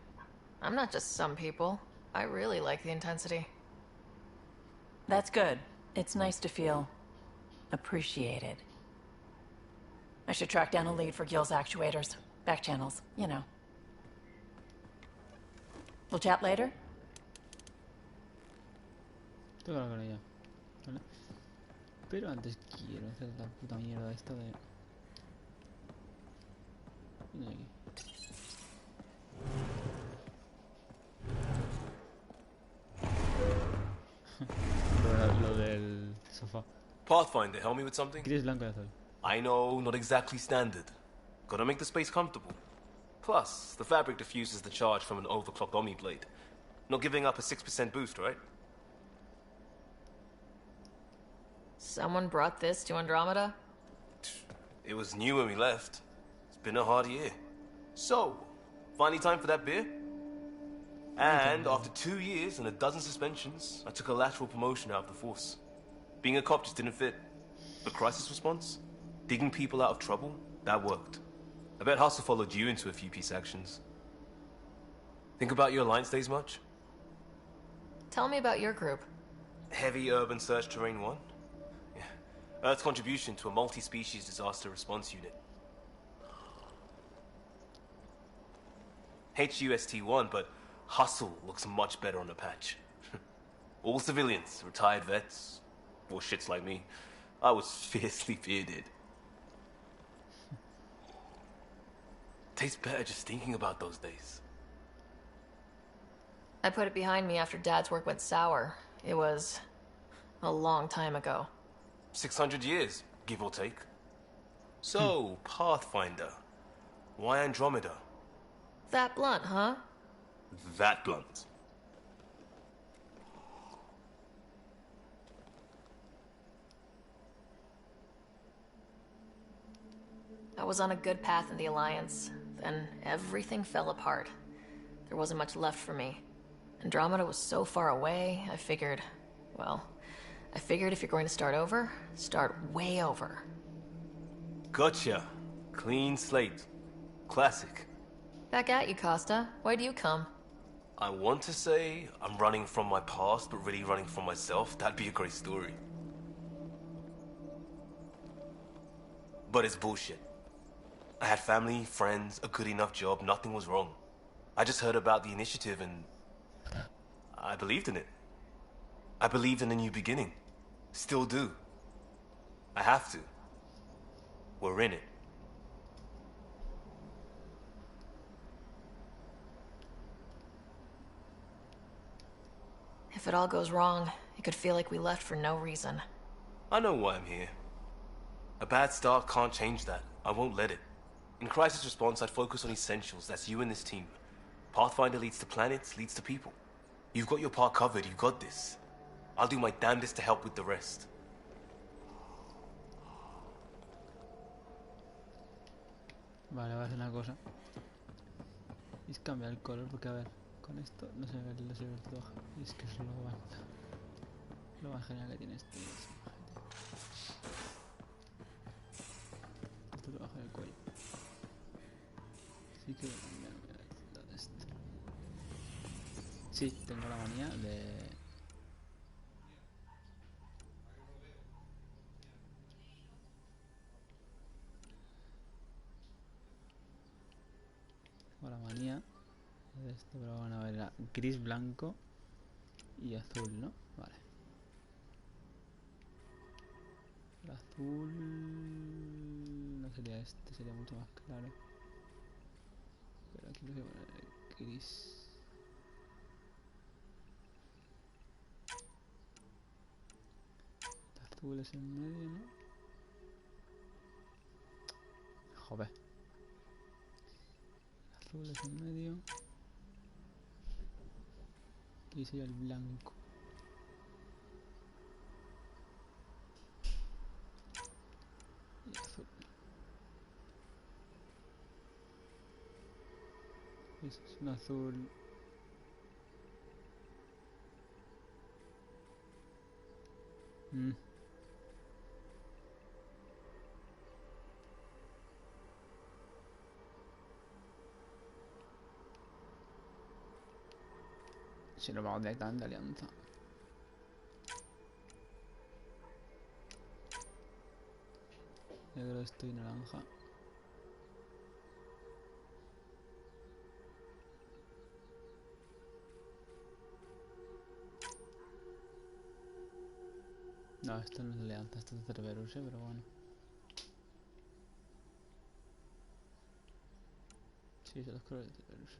I'm not just some people. I really like the intensity. That's good. It's nice to feel appreciated. I should track down a lead for Gil's actuators. Back channels, you know. We'll chat later? Tengo que hablar con ella. ¿Vale? Pero antes quiero hacer la puta mierda esta de... Mira aquí. lo del sofá. Pathfinder, help me with something? Gris, blanco y azul. I know, not exactly standard. Gotta make the space comfortable. Plus, the fabric diffuses the charge from an overclocked Omni blade. Not giving up a 6% boost, right? Someone brought this to Andromeda? It was new when we left. It's been a hard year. So, finally time for that beer? And after 2 years and a dozen suspensions, I took a lateral promotion out of the force. Being a cop just didn't fit. But crisis response? Digging people out of trouble? That worked. I bet Hustle followed you into a few peace actions. Think about your Alliance days much? Tell me about your group. Heavy urban search terrain 1? Yeah. Earth's contribution to a multi-species disaster response unit. HUST-1, but Hustle looks much better on the patch. All civilians, retired vets, or shits like me. I was fiercely bearded. Tastes better just thinking about those days. I put it behind me after Dad's work went sour. It was a long time ago. 600 years, give or take. So, Pathfinder. Why Andromeda? That blunt, huh? That blunt. I was on a good path in the Alliance. Then everything fell apart. There wasn't much left for me. Andromeda was so far away, I figured if you're going to start over, start way over. Gotcha. Clean slate. Classic. Back at you, Costa. Why'd you come? I want to say I'm running from my past, but really running from myself. That'd be a great story. But it's bullshit. I had family, friends, a good enough job, nothing was wrong. I just heard about the initiative and I believed in it. I believed in a new beginning. Still do. I have to. We're in it. If it all goes wrong, it could feel like we left for no reason. I know why I'm here. A bad start can't change that. I won't let it. In crisis response, I'd focus on essentials. That's you and this team. Pathfinder leads to planets, leads to people. You've got your part covered. You've got this. I'll do my damnedest to help with the rest. Vale, voy a hacer una cosa. Es cambiar el color porque, a ver, con esto no se ve el tatuaje. Y es que es lo más genial que tiene este tatuaje del cuello. Así que voy a cambiarme de esto. Sí, tengo la manía de... Tengo la manía de esto, pero bueno, a ver, era gris, blanco y azul, ¿no? Vale. El azul no sería este, sería mucho más claro. Pero aquí lo voy a poner gris. El azul es en medio, ¿no? Joder. El azul es en medio. Aquí sería el blanco. Y azul. Eso es un azul. Si nos vamos directamente a alianza. Negro, esto y naranja. No, esto no es alianza, esto es Cerberus, pero bueno. Sí, son los colores de Cerberus.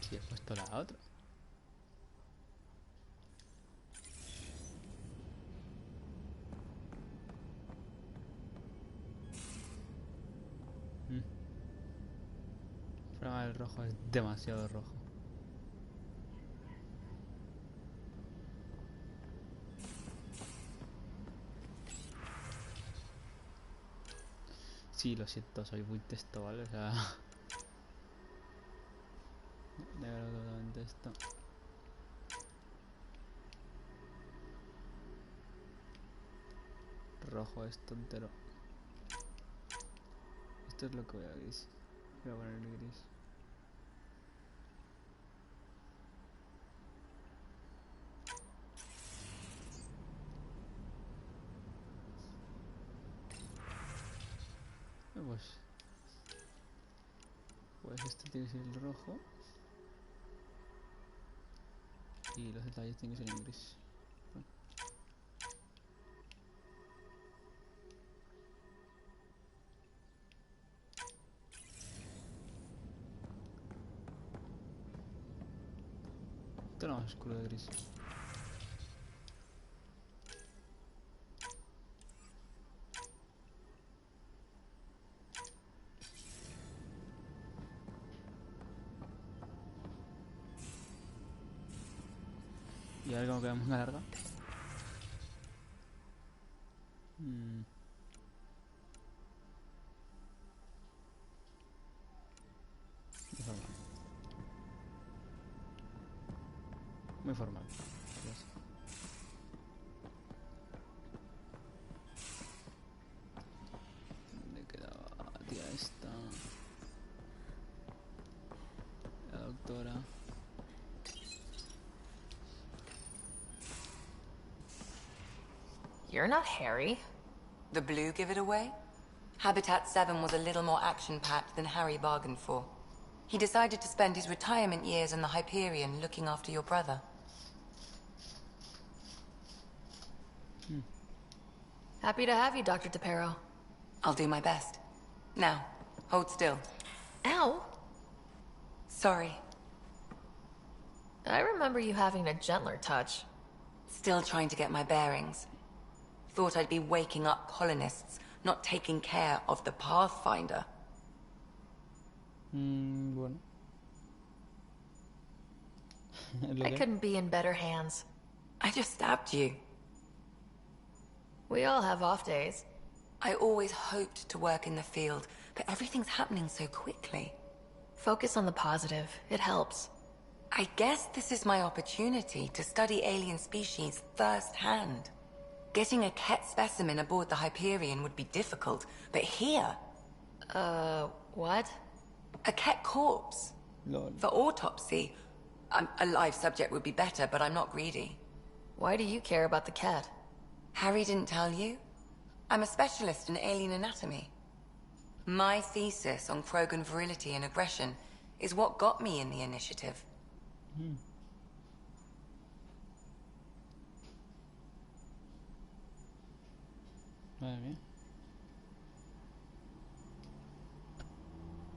Sí, he puesto la otra. Pero el rojo es demasiado rojo. Sí, lo siento, soy muy testo, ¿vale? O sea... negro totalmente esto. Rojo esto entero. Esto es lo que voy a gris. Voy a poner gris. Pues este tiene que ser el rojo. Y los detalles tienen que ser en gris. Bueno. Esto no es oscuro de gris. Y a ver cómo quedamos en la larga. Muy formal. ¿Dónde quedaba la tía esta? La doctora. You're not Harry. The blue give it away? Habitat 7 was a little more action-packed than Harry bargained for. He decided to spend his retirement years in the Hyperion looking after your brother. Happy to have you, Dr. DePero. I'll do my best. Now, hold still. Ow! Sorry. I remember you having a gentler touch. Still trying to get my bearings. Thought I'd be waking up colonists, not taking care of the Pathfinder. Bueno. I couldn't be in better hands. I just stabbed you. We all have off days. I always hoped to work in the field, but everything's happening so quickly. Focus on the positive. It helps. I guess this is my opportunity to study alien species firsthand. Getting a cat specimen aboard the Hyperion would be difficult, but here... what? A cat corpse. Lol. For autopsy, a live subject would be better, but I'm not greedy. Why do you care about the cat? Harry didn't tell you? I'm a specialist in alien anatomy. My thesis on Krogan virility and aggression is what got me in the initiative. Madre mía.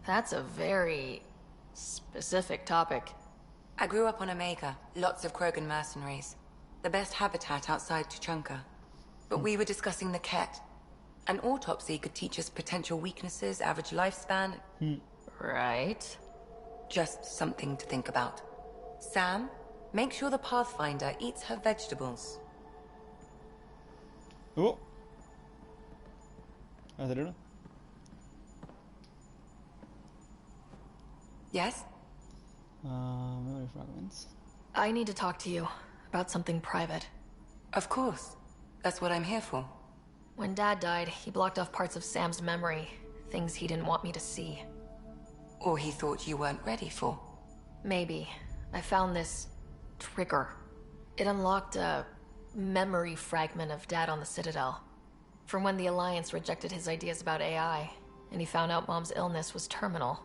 That's a very specific topic. I grew up on Omega, lots of Krogan mercenaries. The best habitat outside Tuchanka. But we were discussing the Ket. An autopsy could teach us potential weaknesses, average lifespan. Right. Just something to think about. Sam, make sure the Pathfinder eats her vegetables. Oh. Acelera. Yes? Memory fragments. I need to talk to you about something private. Of course. That's what I'm here for. When Dad died, he blocked off parts of Sam's memory, things he didn't want me to see. Or he thought you weren't ready for. Maybe. I found this trigger. It unlocked a memory fragment of Dad on the Citadel. From when the Alliance rejected his ideas about AI, and he found out Mom's illness was terminal.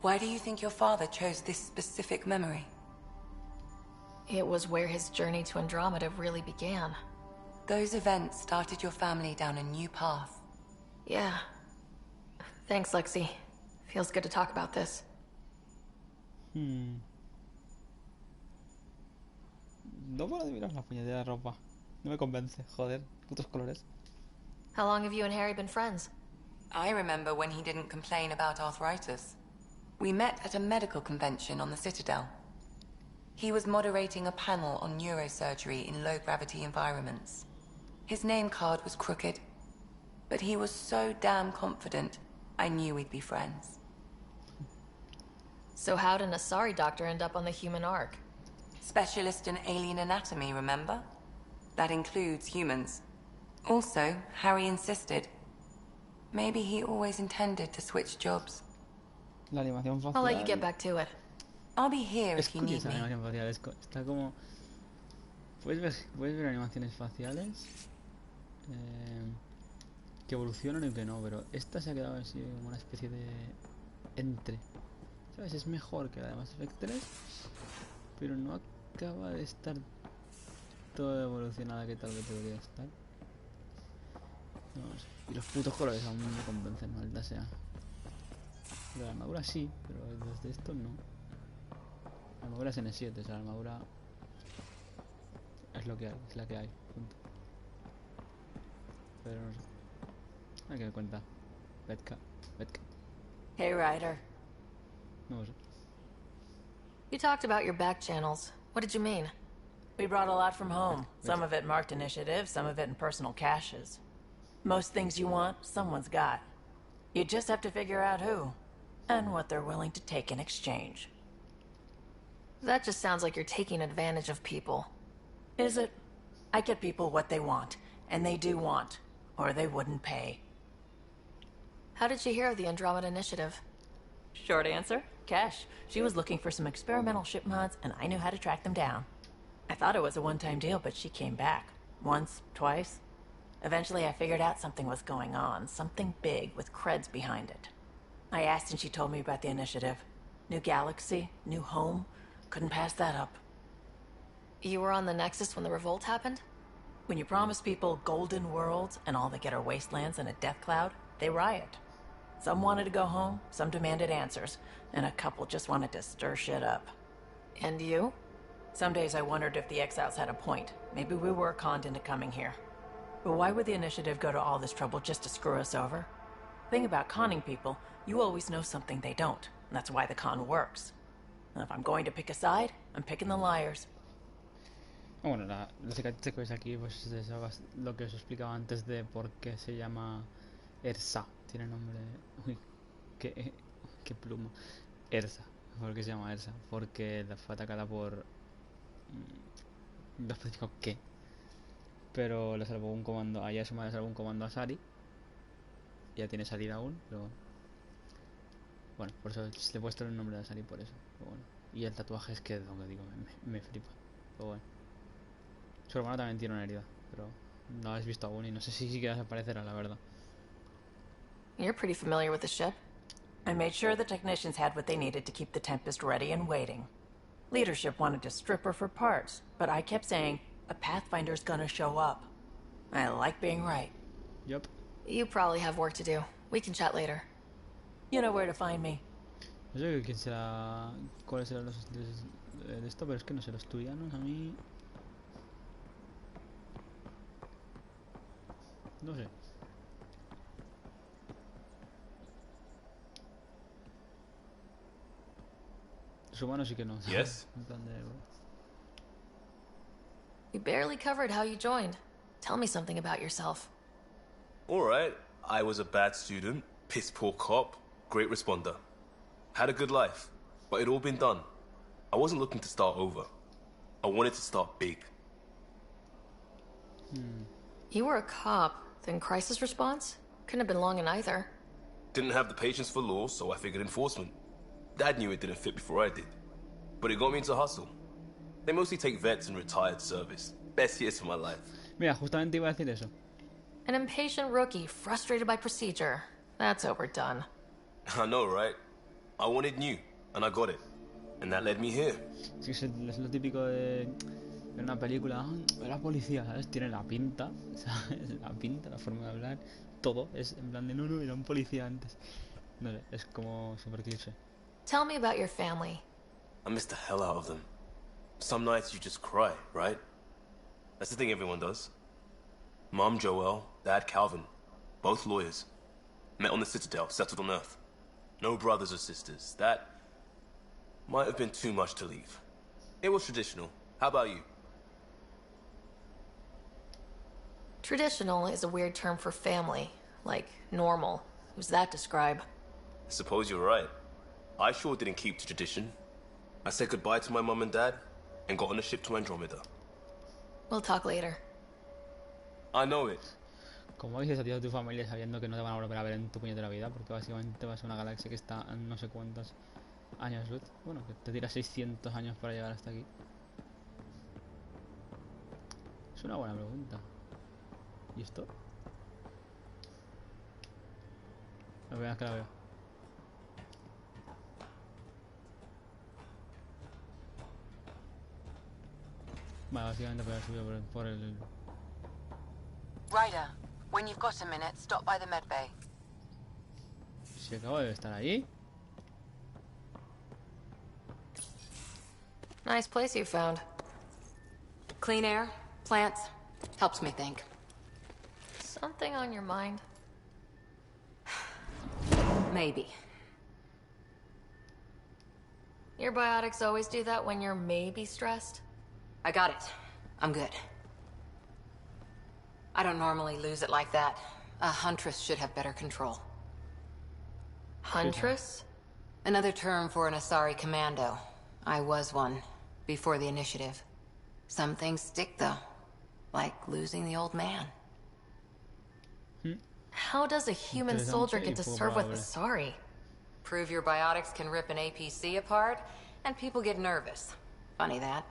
Why do you think your father chose this specific memory? It was where his journey to Andromeda really began. Those events started your family down a new path. Yeah. Thanks, Lexi. Feels good to talk about this. No puedo adivinar la puñetera ropa. No me convence, joder. Putos colores. How long have you and Harry been friends? I remember when he didn't complain about arthritis. We met at a medical convention on the Citadel. He was moderating a panel on neurosurgery in low-gravity environments. His name card was crooked, but he was so damn confident, I knew we'd be friends. So how'd an Asari doctor end up on the human Ark? Specialist in alien anatomy, remember? That includes humans. Also, Harry insisted. Maybe he always intended to switch jobs. La animación facial. I'll let you get back to it. I'll be here if you need curiosa me. la animación facial. Está como... Puedes ver animaciones faciales que evolucionan y que no, pero esta se ha quedado así como una especie de entre. ¿Sabes? Es mejor que la de Mass Effect 3, pero no acaba de estar toda evolucionada que tal vez debería estar. No sé. Y los putos colores aún no me convencen, maldita sea. La armadura sí, pero desde esto no. La armadura es N7, o sea, la armadura es lo que hay, es la que hay, punto. Pero no sé. Hay que me cuenta. Betka. Hey, Ryder. No sé. You talked about your back channels. What did you mean? We brought a lot from home. Some of it marked initiative, some of it in personal caches. Most things you want, someone's got. You just have to figure out who, and what they're willing to take in exchange. That just sounds like you're taking advantage of people. Is it? I get people what they want, and they do want, or they wouldn't pay. How did you hear of the Andromeda Initiative? Short answer, Cash. She was looking for some experimental ship mods, and I knew how to track them down. I thought it was a one-time deal, but she came back. Once, twice. Eventually I figured out something was going on, something big with creds behind it. I asked and she told me about the initiative. New galaxy, new home. Couldn't pass that up. You were on the Nexus when the revolt happened? When you promise people golden worlds and all they get are wastelands and a death cloud, they riot. Some wanted to go home, some demanded answers, and a couple just wanted to stir shit up. And you? Some days I wondered if the exiles had a point. Maybe we were conned into coming here. But why would the initiative go to all this trouble just to screw us over? Thing about conning people, you always know something they don't. And that's why the con works. And if I'm going to pick a side, I'm picking the liars. Bueno, la cicatriz que veis aquí pues es lo que os explicaba antes de por qué se llama Ersa. Tiene nombre... Uy, qué pluma. Ersa. ¿Por qué se llama Ersa? Porque fue atacada por... No especifico qué. Pero le salvó un comando. A Yasuma le salvó un comando a Sari. Ya tiene salida aún, pero bueno, por eso le he puesto el nombre de Sari por eso. Pero bueno. Y el tatuaje es que, lo que digo, me flipa. Pero bueno. Su hermano también tiene una herida, pero no la has visto aún y no sé si siquiera se parecerá, la verdad. You're pretty familiar with the ship. I made sure the technicians had what they needed to keep the Tempest ready and waiting. Leadership wanted to strip her for parts, but I kept saying, a Pathfinder's gonna show up. I like being right. Yep. You probably have work to do. We can chat later. You know where to find me. No sé quién será, cuáles serán los de esto, pero es que no sé, los turianos a mí... No sé. Los humanos sí que no. Yes? You barely covered how you joined. Tell me something about yourself. Alright, I was a bad student, piss poor cop, great responder. Had a good life, but it'd all been done. I wasn't looking to start over. I wanted to start big. You were a cop, then crisis response? Couldn't have been long in either. Didn't have the patience for law, so I figured enforcement. Dad knew it didn't fit before I did. But it got me into hustle. They mostly take vets and retired service. Best years of my life. Mira, justamente iba a decir eso. An impatient rookie, frustrated by procedure. That's overdone. I know, right? I wanted new, and I got it. And that led me here. Sí, es lo típico de una película. Era policía, ¿sabes? Tiene la pinta, ¿sabes? La pinta, la forma de hablar, todo. Es en plan de no, era un policía antes. No sé, es como súper cliché. Tell me about your family. I missed the hell out of them. Some nights you just cry, right? That's the thing everyone does. Mom Joelle, Dad Calvin, both lawyers. Met on the Citadel, settled on Earth. No brothers or sisters. That might have been too much to leave. It was traditional. How about you? Traditional is a weird term for family. Like, normal. Who's that describe? I suppose you're right. I sure didn't keep to tradition. I said goodbye to my mom and dad, and got on a ship to Andromeda. We'll talk later. I know it. ¿Cómo dices a ti a tu familia sabiendo que no te van a volver a ver en tu puñetera vida? Porque básicamente vas a una galaxia que está a no sé cuántos años luz. Bueno, que te tira 600 años para llegar hasta aquí. Es una buena pregunta. ¿Y esto? La verdad es que la veo. Vale, básicamente voy a subir por el... Ryder, when you've got a minute, stop by the medbay. Si acabo de estar ahí. Nice place you found. Clean air, plants, helps me think. Something on your mind? Maybe. Your biotics always do that when you're maybe stressed? I got it. I'm good. I don't normally lose it like that. A huntress should have better control. Huntress? Another term for an Asari commando. I was one, before the initiative. Some things stick, though. Like losing the old man. How does a human soldier get to serve with Asari? Prove your biotics can rip an APC apart, and people get nervous. Funny that.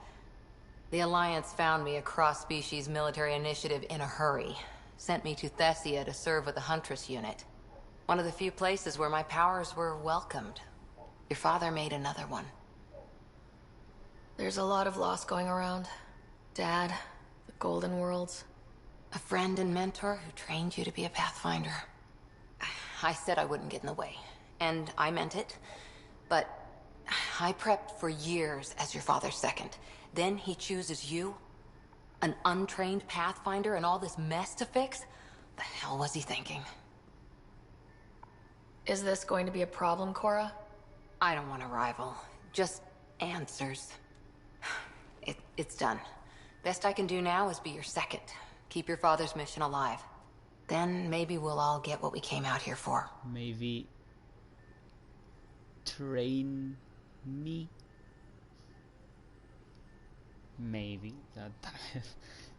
The Alliance found me a cross-species military initiative in a hurry. Sent me to Thessia to serve with the Huntress unit. One of the few places where my powers were welcomed. Your father made another one. There's a lot of loss going around. Dad, the Golden Worlds. A friend and mentor who trained you to be a Pathfinder. I said I wouldn't get in the way. And I meant it. But I prepped for years as your father's second. Then he chooses you? An untrained Pathfinder and all this mess to fix? The hell was he thinking? Is this going to be a problem, Cora? I don't want a rival. Just answers. It's done. Best I can do now is be your second. Keep your father's mission alive. Then maybe we'll all get what we came out here for. Maybe... train me. Maybe. O sea,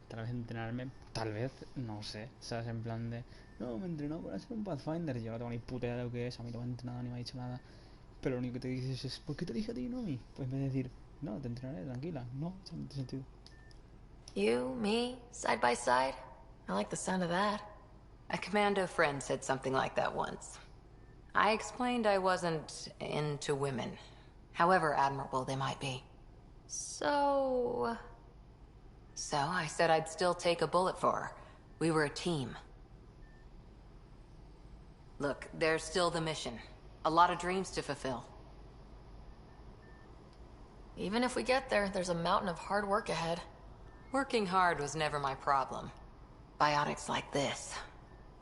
tal vez entrenarme, tal vez, no sé, ¿sabes? En plan de, no, me entrenó para ser un Pathfinder, yo no tengo ni puta idea de lo que es, a mí no me ha entrenado ni me ha dicho nada, pero lo único que te dices es, ¿por qué te dije a ti y no a mí? Pues en vez de decir, no, te entrenaré, tranquila, no, eso no tiene sentido. You, me, side by side? I like the sound of that. A commando friend said something like that once. I explained I wasn't into women, however admirable they might be. So I said I'd still take a bullet for her. We were a team. Look, there's still the mission. A lot of dreams to fulfill. Even if we get there, there's a mountain of hard work ahead. Working hard was never my problem. Biotics like this.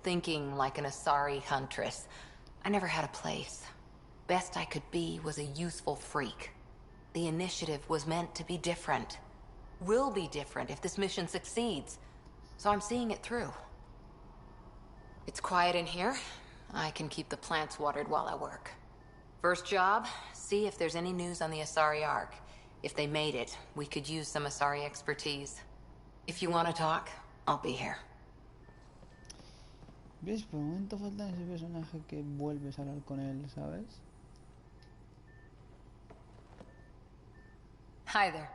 Thinking like an Asari huntress. I never had a place. Best I could be was a useful freak. The initiative was meant to be different. Will be different if this mission succeeds. So I'm seeing it through. It's quiet in here. I can keep the plants watered while I work. First job, see if there's any news on the Asari Ark. If they made it, we could use some Asari expertise. If you want to talk, I'll be here. ¿Ves? Por el momento falta ese personaje que vuelves a hablar con él, ¿sabes? Hi there.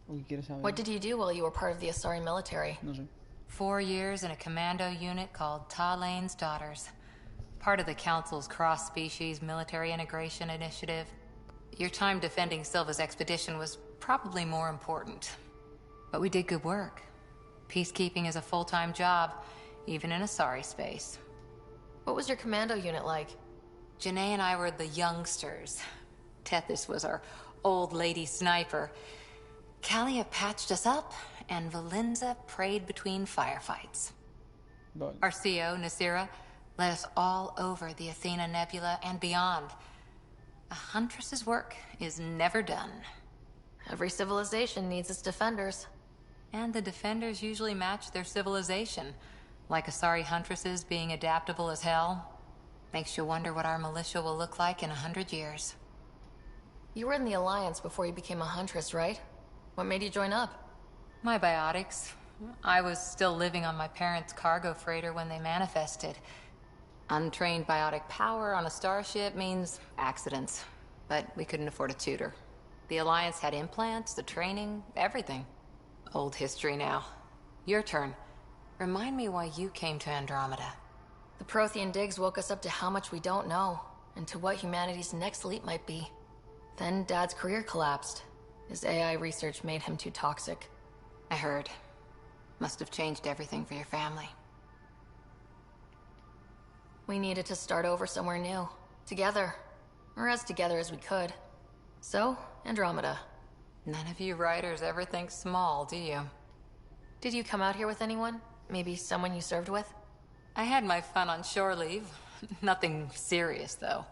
¿O qué quieres saber? What did you do while you were part of the Asari military? No sé. 4 years in a commando unit called Talane's Daughters. Part of the Council's cross-species military integration initiative. Your time defending Silva's expedition was probably more important. But we did good work. Peacekeeping is a full-time job, even in Asari space. What was your commando unit like? Janae and I were the youngsters. Tethys was our old lady sniper. Kalia patched us up, and Valenza prayed between firefights. Our CO, Nasira, led us all over the Athena Nebula and beyond. A huntress's work is never done. Every civilization needs its defenders. And the defenders usually match their civilization. Like Asari huntresses being adaptable as hell. Makes you wonder what our militia will look like in 100 years. You were in the Alliance before you became a huntress, right? What made you join up? My biotics. I was still living on my parents' cargo freighter when they manifested. Untrained biotic power on a starship means accidents. But we couldn't afford a tutor. The Alliance had implants, the training, everything. Old history now. Your turn. Remind me why you came to Andromeda. The Prothean digs woke us up to how much we don't know, and to what humanity's next leap might be. Then Dad's career collapsed. His AI research made him too toxic. I heard. Must have changed everything for your family. We needed to start over somewhere new. Together. Or as together as we could. So, Andromeda. None of you writers ever think small, do you? Did you come out here with anyone? Maybe someone you served with? I had my fun on shore leave. Nothing serious, though.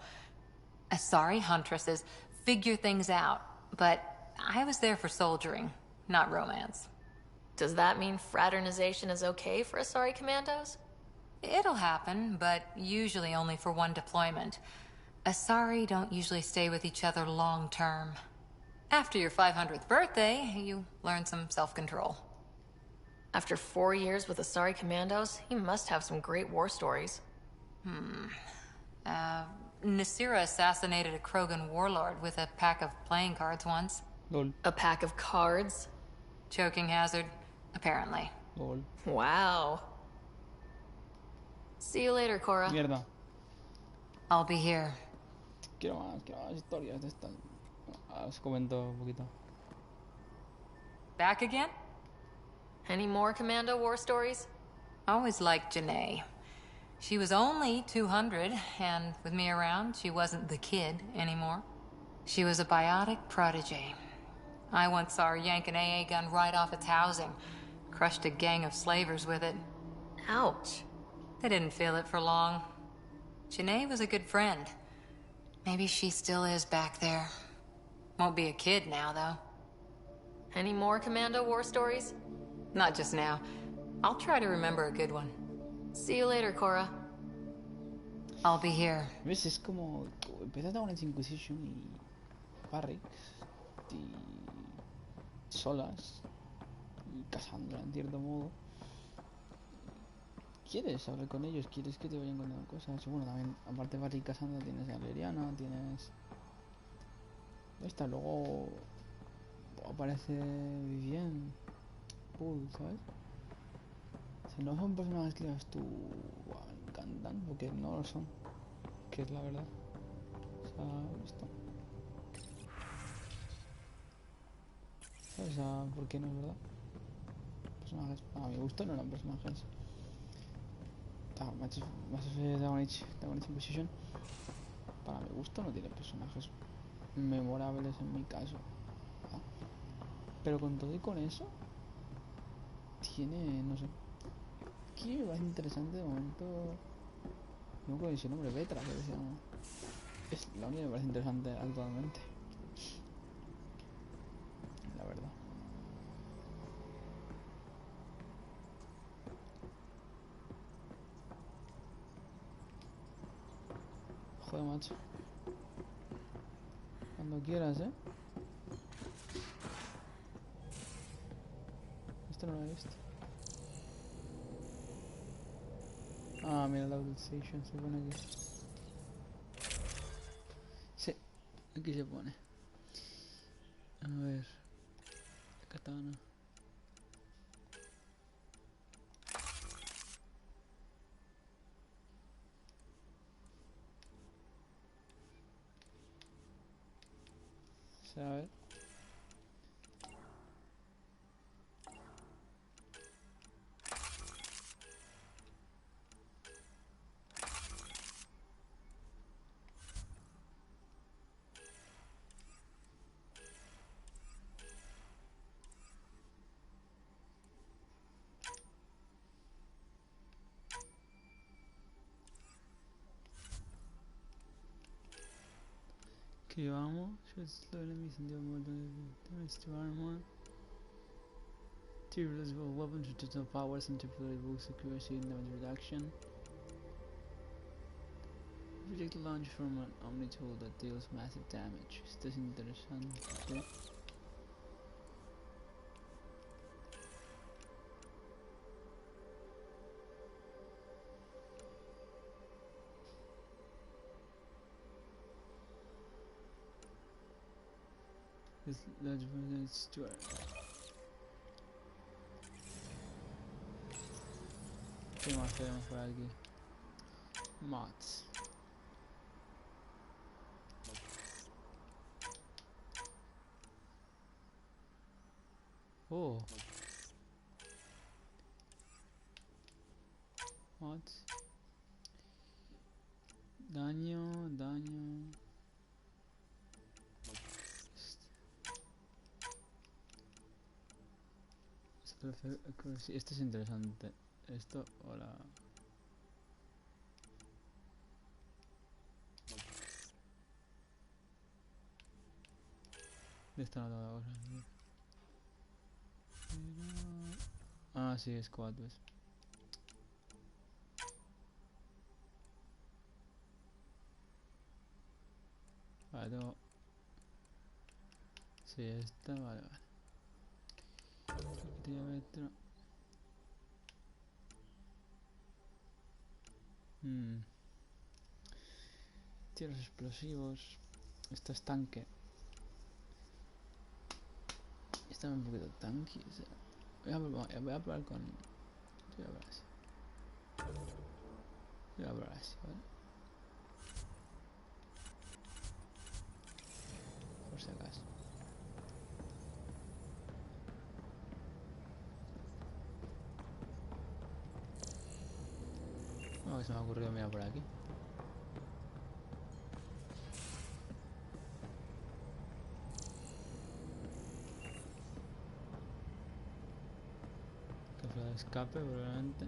Asari huntresses figure things out, but I was there for soldiering, not romance. Does that mean fraternization is okay for Asari commandos? It'll happen, but usually only for one deployment. Asari don't usually stay with each other long term. After your 500th birthday, you learn some self-control. After 4 years with Asari commandos, he must have some great war stories. Nasira assassinated a Krogan warlord with a pack of playing cards once. Lol. A pack of cards? Choking hazard, apparently. Lol. Wow. See you later, Cora. Mierda. I'll be here. Quiero más historias de estas. Os comento un poquito. Back again? Any more commando war stories? Always liked Janae. She was only 200, and with me around, she wasn't the kid anymore. She was a biotic protege. I once saw her yank an AA gun right off its housing. Crushed a gang of slavers with it. Ouch. They didn't feel it for long. Janae was a good friend. Maybe she still is back there. Won't be a kid now, though. Any more commando war stories? Not just now. I'll try to remember a good one. See you later, Cora. I'll be here. ¿Ves? Es como... Empezaste con esa Inquisition y... Barrix... Y... Solas... y cazándola en cierto modo. Quieres hablar con ellos, quieres que te vayan contando cosas. Bueno, también, aparte de para ir cazando, tienes a Leriana, tienes... Esta, luego aparece bien cool, ¿sabes? Si no son personajes que digas tú, "Buah, me encantan", porque no lo son, que es la verdad. O sea, esto. ¿Sabes? O sea, ¿por qué no es verdad? Personajes, a mi gusto no eran personajes. Mass Effect Dragon Inquisition, para mi gusto no tiene personajes memorables en mi caso. Pero con todo y con eso, tiene, no sé, aquí me parece interesante de momento. No con ese nombre, Vetra, que se llama. Es la única que me parece interesante actualmente, la verdad. Joder, macho. Cuando quieras, Esto no lo he visto. Ah, mira la station, se pone aquí. Sí, aquí se pone. A ver. Katana. A ver. Aquí vamos. Should slow enemies and deal more damage to armor. Two releasable weapons with total powers and temporary boost accuracy and damage reduction. Project launch from an Omni tool that deals massive damage. Esto es interesante. This large version is Stuart. ¿Qué más tenemos por aquí? Mods. Oh. Mods. Daño. Esto es interesante. Esto, hola. Esta no tengo cosa. Ah, sí, squad, pues. Vale, tengo... Sí, esta, vale. Diámetro. Tiros explosivos. Esto es tanque. Está un poquito tanque. O sea, voy a probar con... Voy a probar así. ¿Vale? Por si acaso. No, que se me ha ocurrido mirar por aquí. Cápsula de escape, probablemente.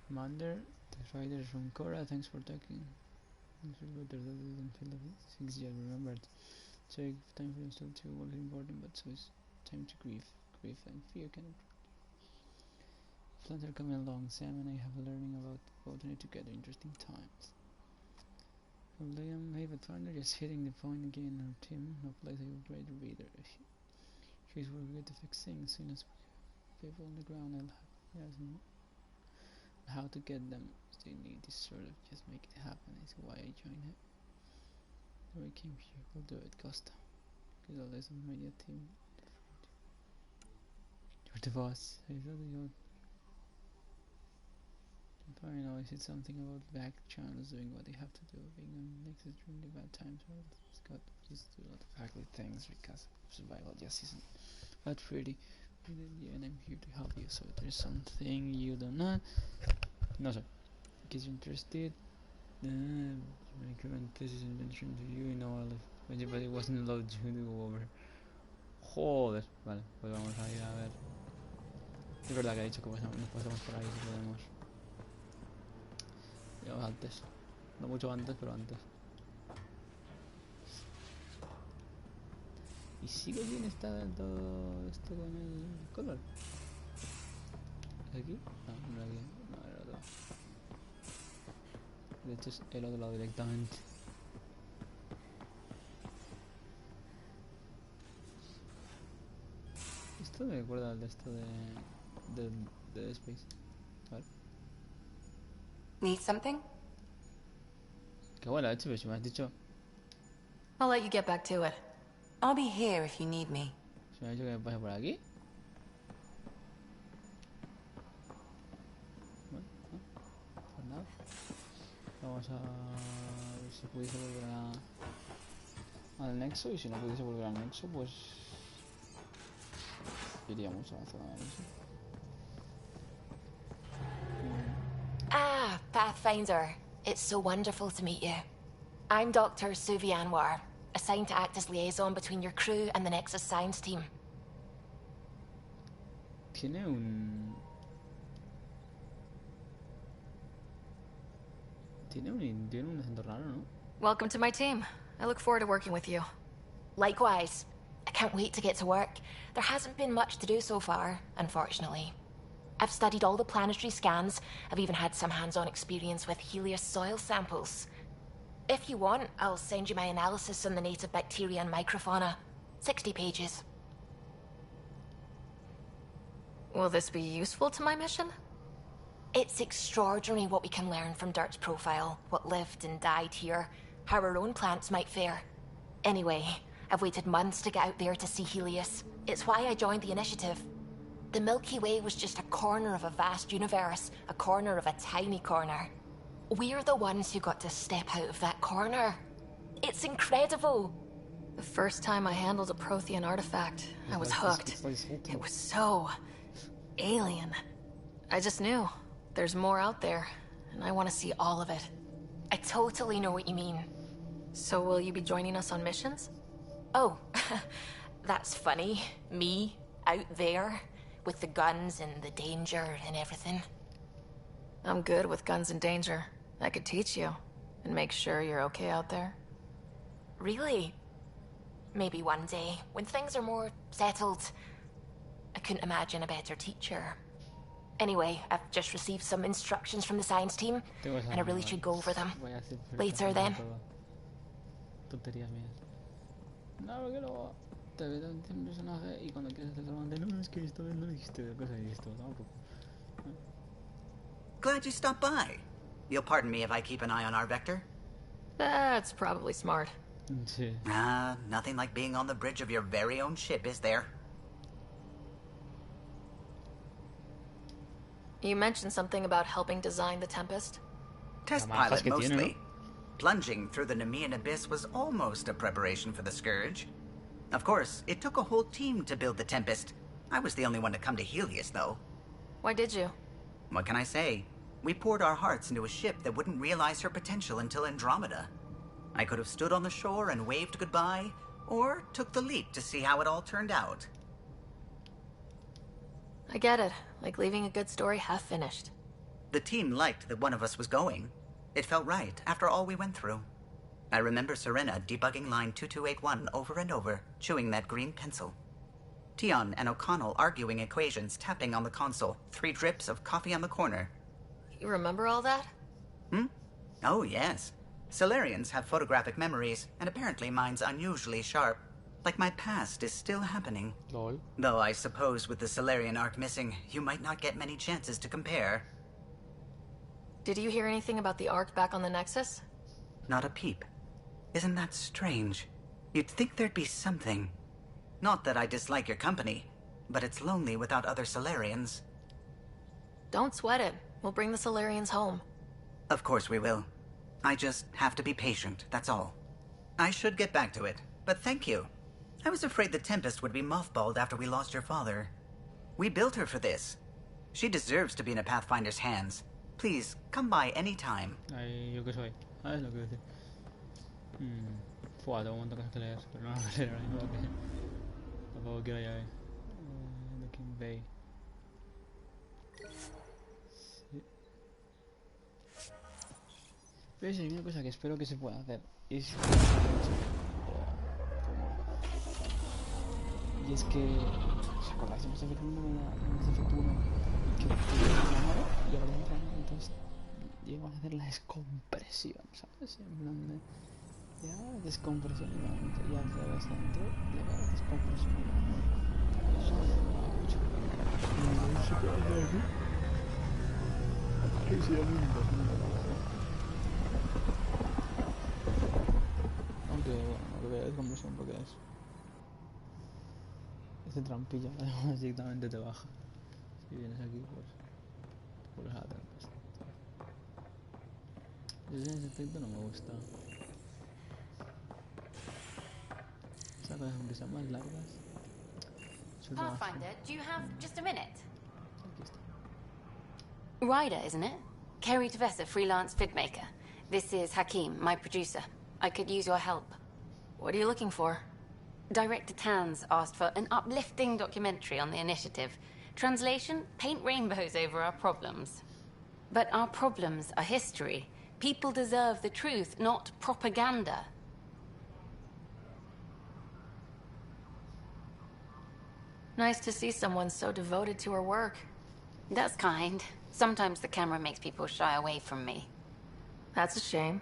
Commander, the Riders from Cora, thanks for talking. Things you remembered. Take time for yourself to work important, but so it's time to grieve. Grief and fear cannot. Plans are coming along. Sam and I have learning about botany together. Interesting times. From Liam, hey Pathfinder, just hitting the point again. Our team, no place I will grade the reader. She's working to fix things. Soon as we have people on the ground, I'll have how to get them. They need this sort of just make it happen. It's why I joined it. We came here. We'll do it, Costa. Because all this media team. You're the boss. I know I said something about back channels doing what they have to do. Being on Nexus during the bad times. Well, Scott used to do a lot of ugly things because survival just isn't that pretty. And I'm here to help you. So if there's something you don't know, no sir. In case you're interested, my current thesis invention to you in all of anybody wasn't allowed to go over. Joder, vale, pues vamos a ir a ver. Es verdad que ha dicho que nos pasamos por ahí si podemos. Digamos antes, no mucho antes, pero antes. Y sigo sin estar todo esto con el color. ¿Es aquí? No, no es aquí, no, era el otro lado. De hecho es el otro lado directamente. Esto me recuerda al de esto de Space. A ver. Need something? Qué bueno, de hecho, pero si me has dicho. I'll let you get back to it. I'll be here if you need me. Si me has dicho que me pase por aquí. Bueno, no, pues nada. Vamos a ver si pudiese volver al nexo, y si no pudiese volver al nexo, pues iríamos a la zona de nexo. Ah, Pathfinder. It's so wonderful to meet you. I'm Dr. Suvi Anwar, assigned to act as liaison between your crew and the Nexus Science team. Tiene un acento raro, ¿no? Welcome to my team. I look forward to working with you. Likewise. I can't wait to get to work. There hasn't been much to do so far, unfortunately. I've studied all the planetary scans. I've even had some hands-on experience with Helios soil samples. If you want, I'll send you my analysis on the native bacteria and microfauna. 60 pages. Will this be useful to my mission? It's extraordinary what we can learn from Dirt's profile, what lived and died here, how our own plants might fare. Anyway, I've waited months to get out there to see Helios. It's why I joined the initiative. The Milky Way was just a corner of a vast universe, a corner of a tiny corner. We're the ones who got to step out of that corner. It's incredible. The first time I handled a Prothean artifact, I was hooked. It was so alien. I just knew there's more out there, and I want to see all of it. I totally know what you mean. So will you be joining us on missions? Oh, that's funny. Me, out there, with the guns and the danger and everything. I'm good with guns and danger. I could teach you, and make sure you're okay out there. Really? Maybe one day, when things are more settled. I couldn't imagine a better teacher. Anyway, I've just received some instructions from the science team, and I really should go over them. Later, then. Tonterías mías. No, porque luego te ves un personaje y cuando quieres hacer algo no, es que esto no dijiste de cosa y esto tampoco. Glad you stopped by. You'll pardon me if I keep an eye on our vector? That's probably smart. Sí. Nothing like being on the bridge of your very own ship, is there? You mentioned something about helping design the Tempest? Test pilot, mostly. Plunging through the Nemean abyss was almost a preparation for the Scourge. Of course, it took a whole team to build the Tempest. I was the only one to come to Helios, though. Why did you? What can I say? We poured our hearts into a ship that wouldn't realize her potential until Andromeda. I could have stood on the shore and waved goodbye, or took the leap to see how it all turned out. I get it. Like leaving a good story half-finished. The team liked that one of us was going. It felt right, after all we went through. I remember Serena debugging line 2281 over and over, chewing that green pencil. Tion and O'Connell arguing equations, tapping on the console, 3 drips of coffee on the corner. You remember all that? Oh, yes. Solarians have photographic memories, and apparently mine's unusually sharp. Like my past is still happening. Lol. Though I suppose with the Solarian arc missing, you might not get many chances to compare. Did you hear anything about the arc back on the Nexus? Not a peep. Isn't that strange? You'd think there'd be something. Not that I dislike your company, but it's lonely without other Solarians. Don't sweat it. We'll bring the Solarians home. Of course we will. I just have to be patient, that's all. I should get back to it, but thank you. I was afraid the Tempest would be mothballed after we lost your father. We built her for this. She deserves to be in a Pathfinder's hands. Please, come by any time. Ay, yo qué soy. ¿Sabes lo que decir? Fua, tengo un montón de cosas que leer, pero no las voy a leer ahora mismo porque tampoco quiero ya ver. The King Bay. Sí. Pero sí, hay una cosa que espero que se pueda hacer. Es... Y es que... ¿Os acordáis de Mass Effect Andromeda? Mass Effect 1? Que la nave y ahora entra, entonces llegamos a hacer la descompresión, ¿sabes? En plan de... Ya, descompresión y ya hacia dentro, ya descompresión. Eso me mola mucho. No sé qué hacer aquí. Que si a mí aunque bueno, no creo que descompresión porque es... Este trampilla, además directamente te baja. Si vienes aquí, pues a la trampa. Ese efecto no me gusta. Estas cosas, aunque sean más largas. Pathfinder, do you have just a minute? Ryder, isn't it? Kerry Tavessa, freelance vidmaker. This is Hakeem, my producer. I could use your help. What are you looking for? Director Tans asked for an uplifting documentary on the initiative. Translation, paint rainbows over our problems. But our problems are history. People deserve the truth, not propaganda. Nice to see someone so devoted to her work. That's kind. Sometimes the camera makes people shy away from me. That's a shame.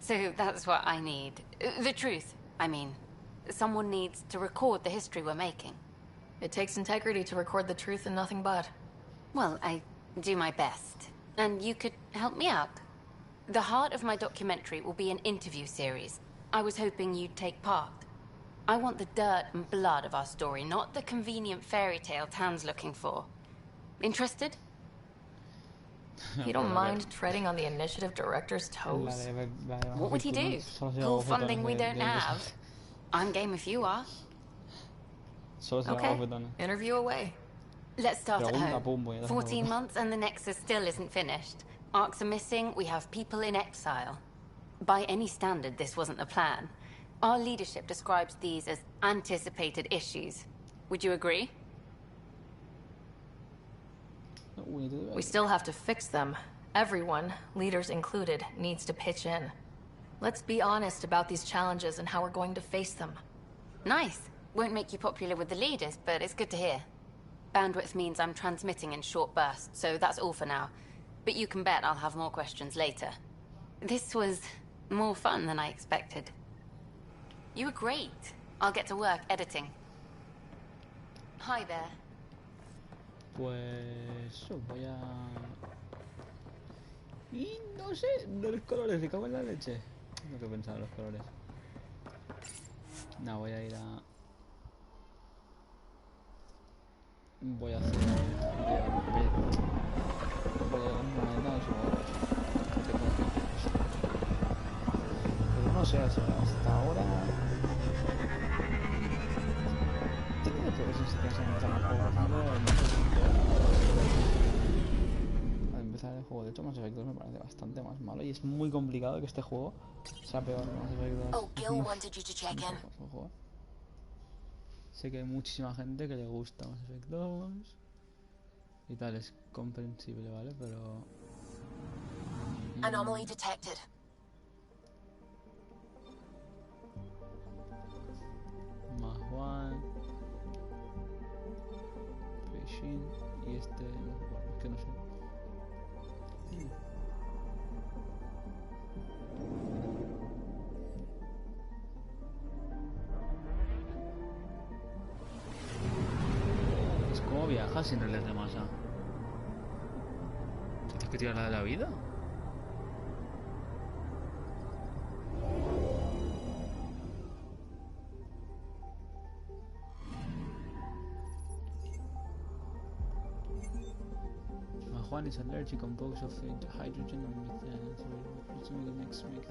So that's what I need. The truth, I mean. Someone needs to record the history we're making. It takes integrity to record the truth and nothing but. Well, I do my best. And you could help me out. The heart of my documentary will be an interview series. I was hoping you'd take part. I want the dirt and blood of our story, not the convenient fairy tale Tan's looking for. Interested? You don't mind treading on the initiative director's toes? What would he do? Pull funding we don't have? I'm game if you are. Okay, interview away. Let's start at home. 14 months and the Nexus still isn't finished. Arcs are missing, we have people in exile. By any standard, this wasn't the plan. Our leadership describes these as anticipated issues. Would you agree? We still have to fix them. Everyone, leaders included, needs to pitch in. Let's be honest about these challenges and how we're going to face them. Nice. Won't make you popular with the leaders, but it's good to hear. Bandwidth means I'm transmitting in short bursts, so that's all for now. But you can bet I'll have more questions later. This was more fun than I expected. You were great. I'll get to work editing. Hi there. Pues voy a... Y no sé, los colores, me cago en la leche. No tengo que pensar en los colores. No, voy a ir a... Voy a hacer... Voy a monedas pero no sé, o sea, hasta ahora... Tengo que ver si se piensa en empezar el juego. Al empezar el juego, de hecho, Mass Effect 2 me parece bastante más malo y es muy complicado que este juego sea peor que Mass Effect 2. Oh, Gil wanted you to check in. Sé que hay muchísima gente que le gusta Mass Effect 2 y tal, es comprensible, ¿vale? Pero... Anomaly detected. Más one. Fishing y este... Bueno, es que no sé. viajas sin relés de masa? ¿Tienes que tirarla de la vida? Juan is allergic composed of hydrogen and methane, so presumably makes this work.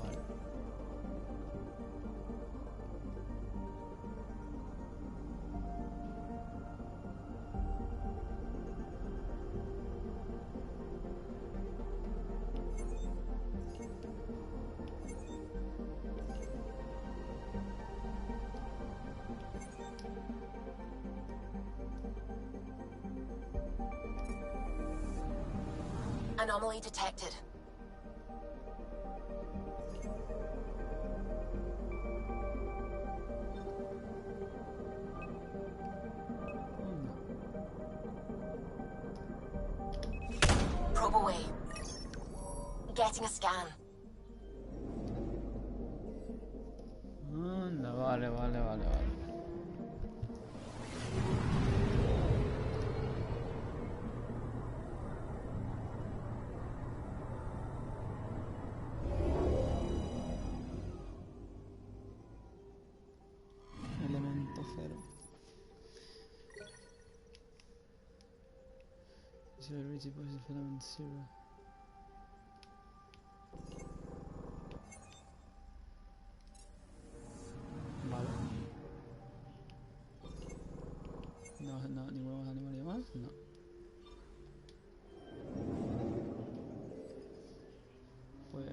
Vale. Anomaly detected. Probe away. Getting a scan. Anda, vale. Elemento cero. Zero reach positive element zero. Vale. No, ninguna animalía más, no. Pues...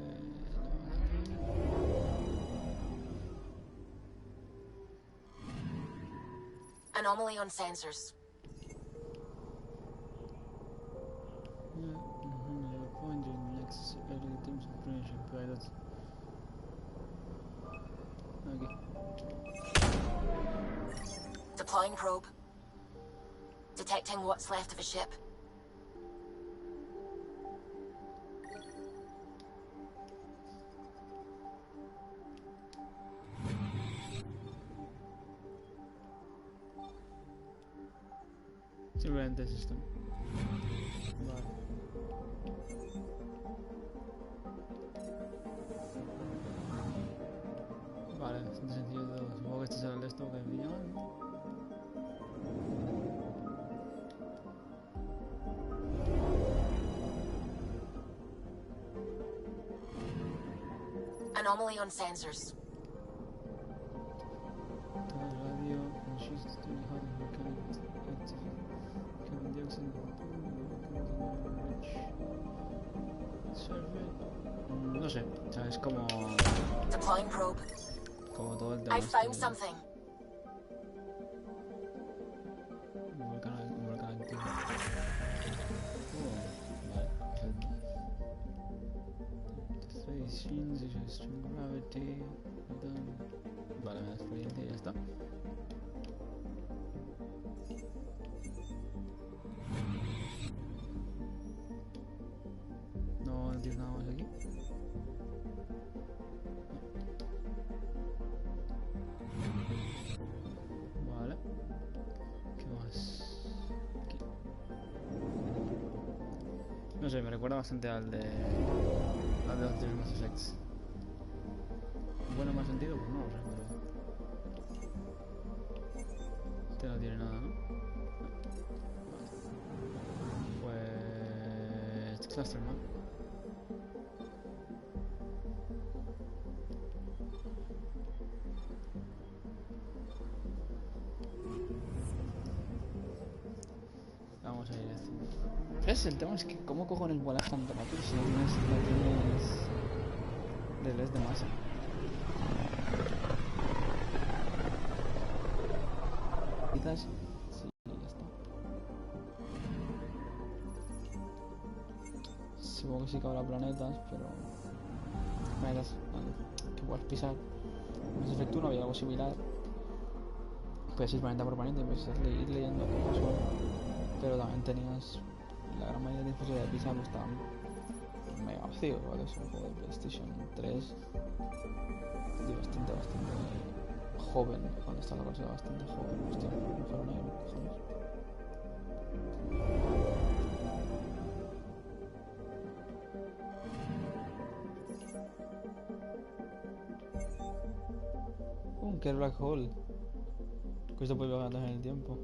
Anomaly on sensors. Point your next early teams of friendship, right? Okay. Deploying probe. Detecting what's left of a ship. Surveillance system. Vale. Vale, bastante sencillo todo. Supongo que este será el de esto que pillaban, ¿no? Anomaly on sensors. Radio, conscious to the hot volcanic active carbon dioxide. Survey. No sé, o sea, es como... Deploying probe. Como todo el tema. I found something. Un volcán activo. Vale, perfecto. Stations, extreme gravity. Vale, me da experiencia y ya está. No tienes nada más aquí. Vale. ¿Qué más? Aquí. No sé, me recuerda bastante al de los anteriores Mass Effects. Bueno, más sentido, pues no lo sé, pero... Este no tiene nada, ¿no? Vale. Pues... Clusterman. Vamos a ir haciendo... ¿Ves? El tema es que ¿cómo cojones vuelas tanto rápido si no tienes relés de masa? Quizás... Sí, ya está. Supongo que sí que habrá planetas, pero... Planetas que puedas pisar. En Mass Effect 1 había algo similar. Puedes ir planeta por planeta y puedes ir leyendo cómo son. Pero también tenías... La gran mayoría de posibilidades de pisar estaban mega vacíos, ¿vale? Es un juego de PlayStation 3 y bastante joven, cuando está la consola bastante joven. Hostia, agujero negro, cojones. Que black hole. Que esto puede viajar también en el tiempo.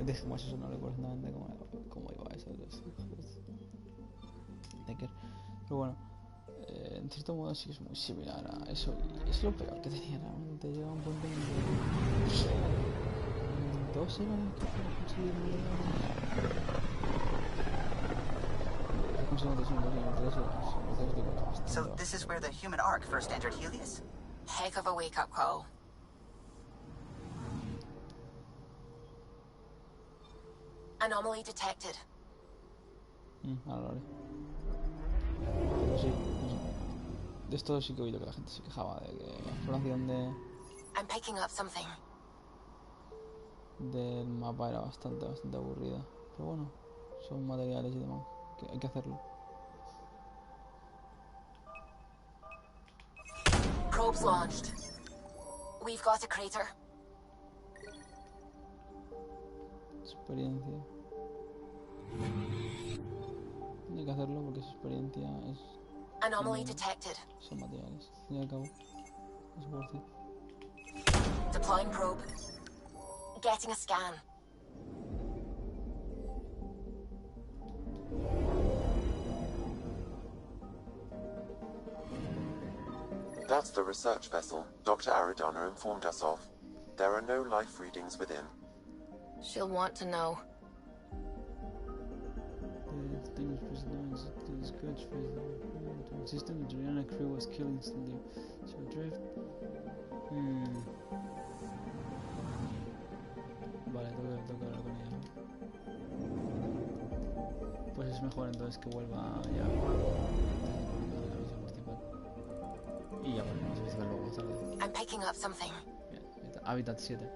Dejemos eso, no recuerdo exactamente cómo iba eso de los hijos. Pero bueno, en cierto modo sí es muy similar a eso. Y es lo peor que tenía realmente. Llega un punto en que 2 era el que conseguir. So this is where the human ark first entered Helios? Heck of a wake-up call. Anomaly detected. Ahora lo haré. Pero sí, no sé. De esto sí que he oído que la gente se quejaba de que la exploración I'm picking up something. del mapa era bastante aburrida. Pero bueno, son materiales y demás. Que hay que hacerlo. Probes launched. We've got a crater. Experiencia. Hay que hacerlo porque su experiencia es... Anomaly detected. Son materiales. Al fin y al cabo, es worth it. Deploying probe. Getting a scan. That's the research vessel Dr. Aridana informed us of. There are no life readings within. She'll want to know. The thing was present to the scratch phase of the system. The Juliana crew was killed instantly. So drift. Vale, tengo que hablar con ella. Pues es mejor entonces que vuelva ya. Y ya volvemos a visitar luego más tarde. I'm picking up something. Bien, Hábitat 7.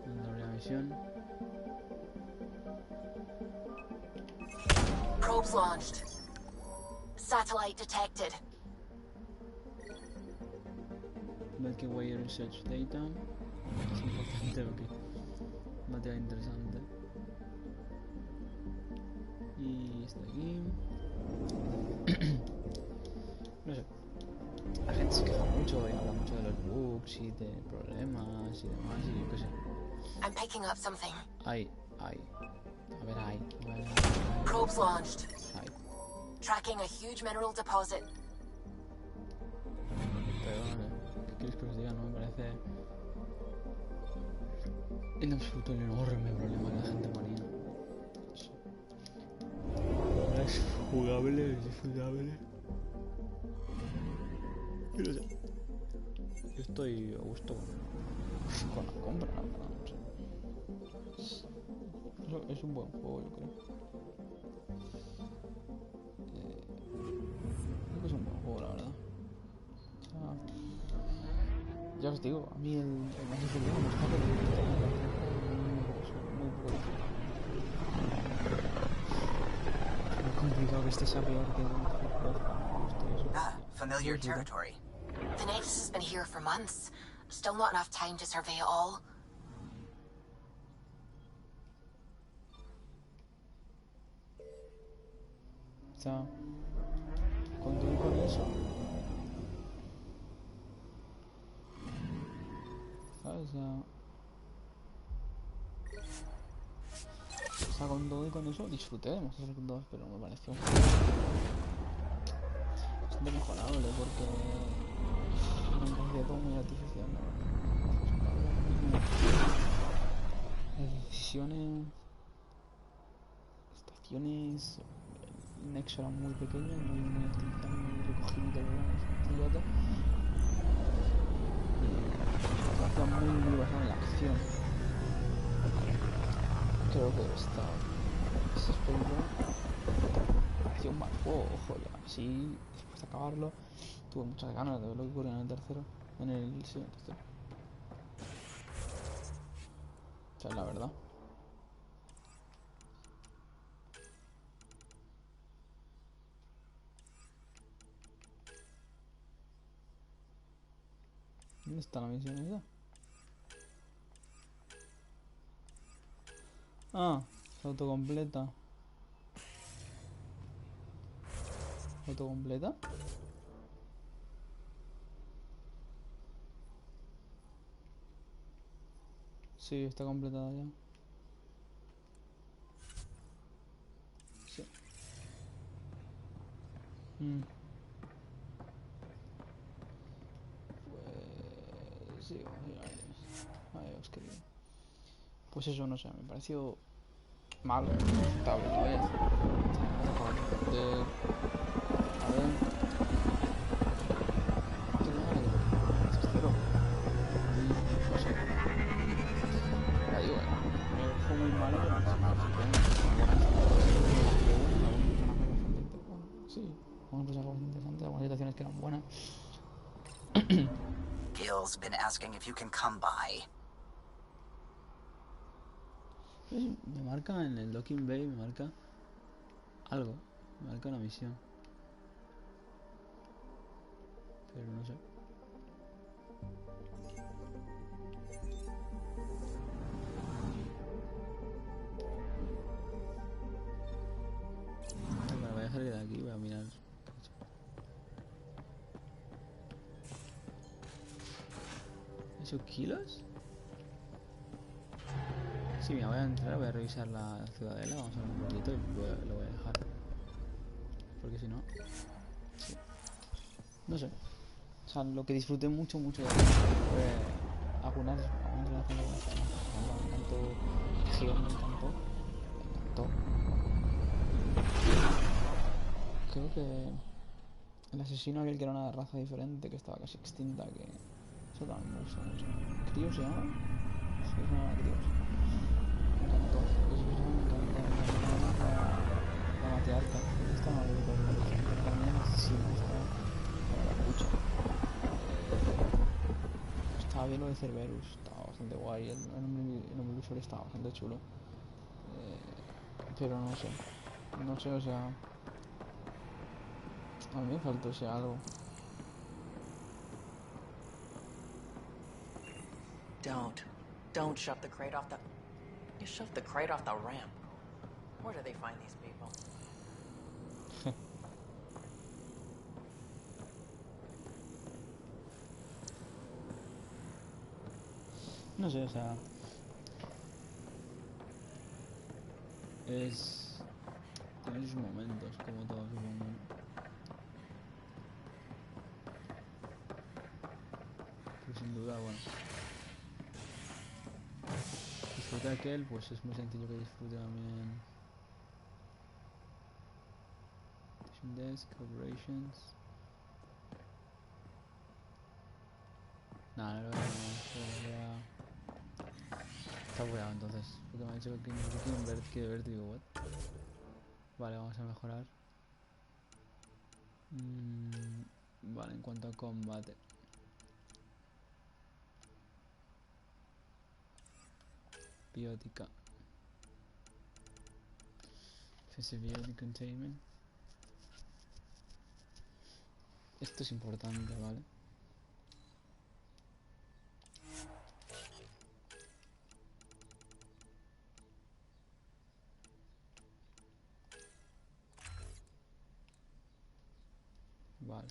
Doble la misión. Probes launched. Satellite detected. Milky Way Research Data. Es importante porque material interesante. Y está aquí. No sé. La gente se queja mucho y habla mucho de los bugs y de problemas y demás y yo qué sé. I'm picking up something. Hay. A ver, hay. Probes launched. Hay. Tracking a huge mineral deposit. Perdóname. ¿Qué quieres que os diga? No me parece en absoluto el enorme problema que la gente ponía. Es jugable, es disfrutable. Y no sé. Yo estoy a gusto con la compra, la verdad. No sé. Es un buen juego, yo creo. Creo que es un buen juego, la verdad. O sea, ya os digo, a mí el Mass Effect Andromeda me está muy poco difícil. Es complicado que este sea peor que el Mass Effect 2. Familiar territory. The Nexus has been here for months. Still not enough time to survey it all. O sea, con todo y con eso, ¿sabes? O sea, con todo y con eso disfruté de Mass Effect 2, pero me pareció bastante mejorable porque me parecía todo muy artificial, ¿no? Las decisiones, estaciones, el nexo era muy pequeño, muy artificial, muy recogido, idiota. Y hacía muy basado en la acción. Creo que ese aspecto pareció un mal juego, ojo, ya así después de acabarlo tuve muchas ganas de ver lo que ocurrió en el tercero, en el tercero. O sea, la verdad. ¿Dónde está la misión esa? Ah, se autocompleta. ¿Autocompleta? Sí, está completada ya. Sí. Pues sí, vamos a ir a ver. Adiós, querido. Pues eso, no sé, me pareció malo, aceptable a la vez. A ver. No sé. Ya digo, fue muy malo, pero no sé, sí, algunos personajes bastante interesantes, algunas situaciones que eran buenas. Gil's been asking if you can come by. Me marca en el docking bay, me marca algo, me marca una misión. Pero no sé. Bueno, voy a dejar de aquí, voy a mirar. ¿Eso kilos? Sí, mira, voy a entrar, voy a revisar la ciudadela, vamos a ver un poquito y lo voy a dejar. Porque si no... Sí. No sé. O sea, lo que disfruté mucho de fue algunas relaciones con esta. Me encantó Gion, me encantó. Creo que el asesino aquel que era una raza diferente, que estaba casi extinta, que eso también me gustó mucho. ¿Crío se llama? Sí, se llama Críos. Me encantó. Me encantó la matriarca. Esta no la vi con pero también sí me gustaba la capucha. Estaba bien lo de Cerberus, estaba bastante guay. El omnilusor estaba bastante chulo. Pero no sé. No sé, o sea... A mí me faltó ese algo. Don't shove the crate off the... You shoved the crate off the ramp. Where do they find these people? No sé, o sea... Es... Tiene sus momentos, como todo, supongo, ¿no? Pero sin duda, bueno. Disfrutar aquel, pues es muy sencillo que disfrute también. Desk, Operations. Nada, no, está bugueado entonces. Porque me ha dicho que quiero verte, digo, what? Vale, vamos a mejorar. Vale, en cuanto a combate. Biótica. Feasibility Containment. Esto es importante, ¿vale? Vale.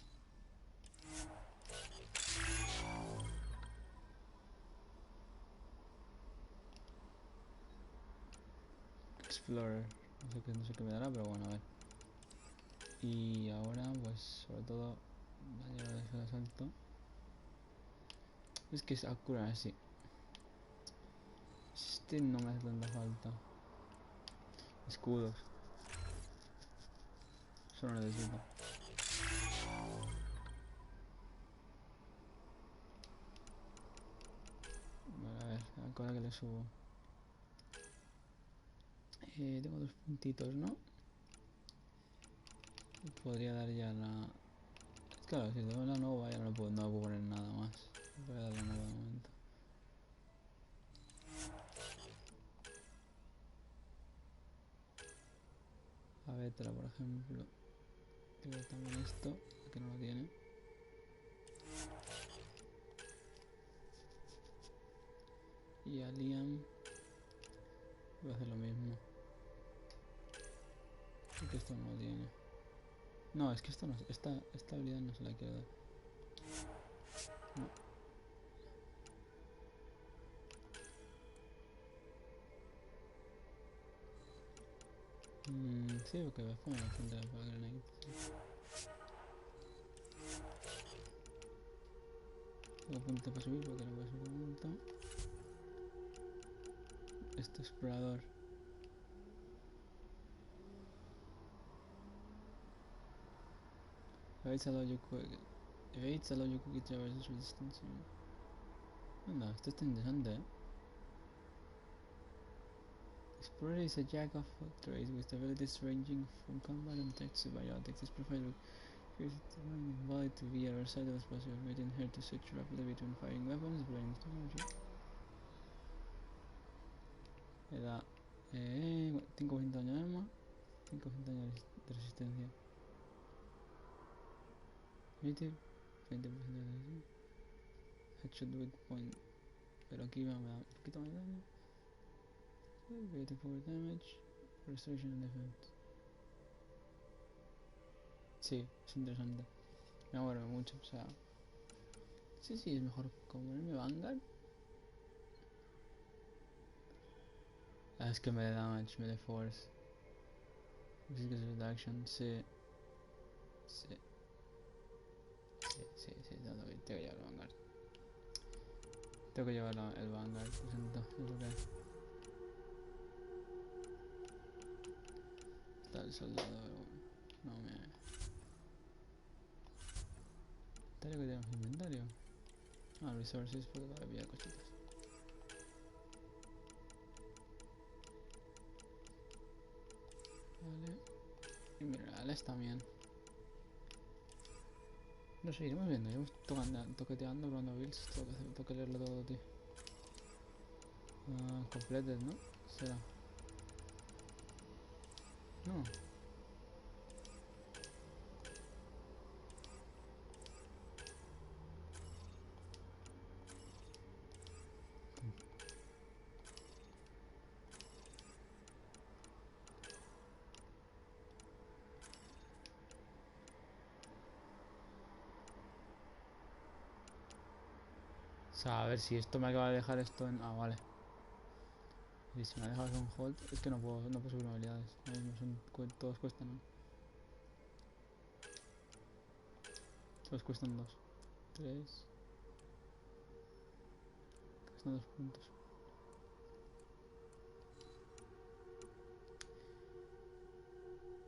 Explorer. No sé qué me dará, pero bueno, a ver. Y ahora, pues, sobre todo, daño de asalto. Es que es Acura, sí. Este no me hace tanta falta. Escudos. Eso no necesito. Vale, a ver, la cosa que le subo. Tengo 2 puntitos, ¿no? Podría dar ya la... Claro, si tengo la nueva ya no puedo poner nada más. Voy a dar la nueva de momento. A Vetra, por ejemplo. Tengo también esto, que no lo tiene. Y a Liam voy a hacer lo mismo. Porque esto no lo tiene. No, es que esto no, esta habilidad no se la quiero dar. No. Sí, porque voy a poner bastante la granada. Tengo punto para subir porque no puedo subir un montón. Este explorador. Evades allow you quick traverses resistance. Anda, esto está interesante, ¿eh? Explorer is a jack of all trades with abilities ranging from combat and text to biotics. This profile requires the body to be versatile as possible, making her to switch rapidly between firing weapons, blending technology. Le da 5% de daño de arma, 5% de daño de resistencia. Native, 20% de daño. Headshot with point, pero aquí me da un poquito más de daño. Creative power damage, restoration and defense. Sí, es interesante. Me acuerdo mucho, o sea. Sí, es mejor comerme Vanguard. Ah, es que me da damage, me da force. Physical reduction, sí. Tengo que llevar el Vanguard. Tengo que llevar el Vanguard, presento, es lo que es. Está el soldado, pero bueno. No me... ¿Inventario que tenemos? ¿Inventario? Ah, resources, porque para pillar cositas. Vale. Y minerales también. No sé, iremos viendo, iremos toqueteando, probando builds. Tengo que leerlo todo, tío. Completed, ¿no? Será. No. O sea, a ver si esto me acaba de dejar esto en... Ah, vale. Y si me ha dejado en hold, es que no puedo subir habilidades. Todos cuestan, ¿no? Todos cuestan 2. 3. Cuestan 2 puntos.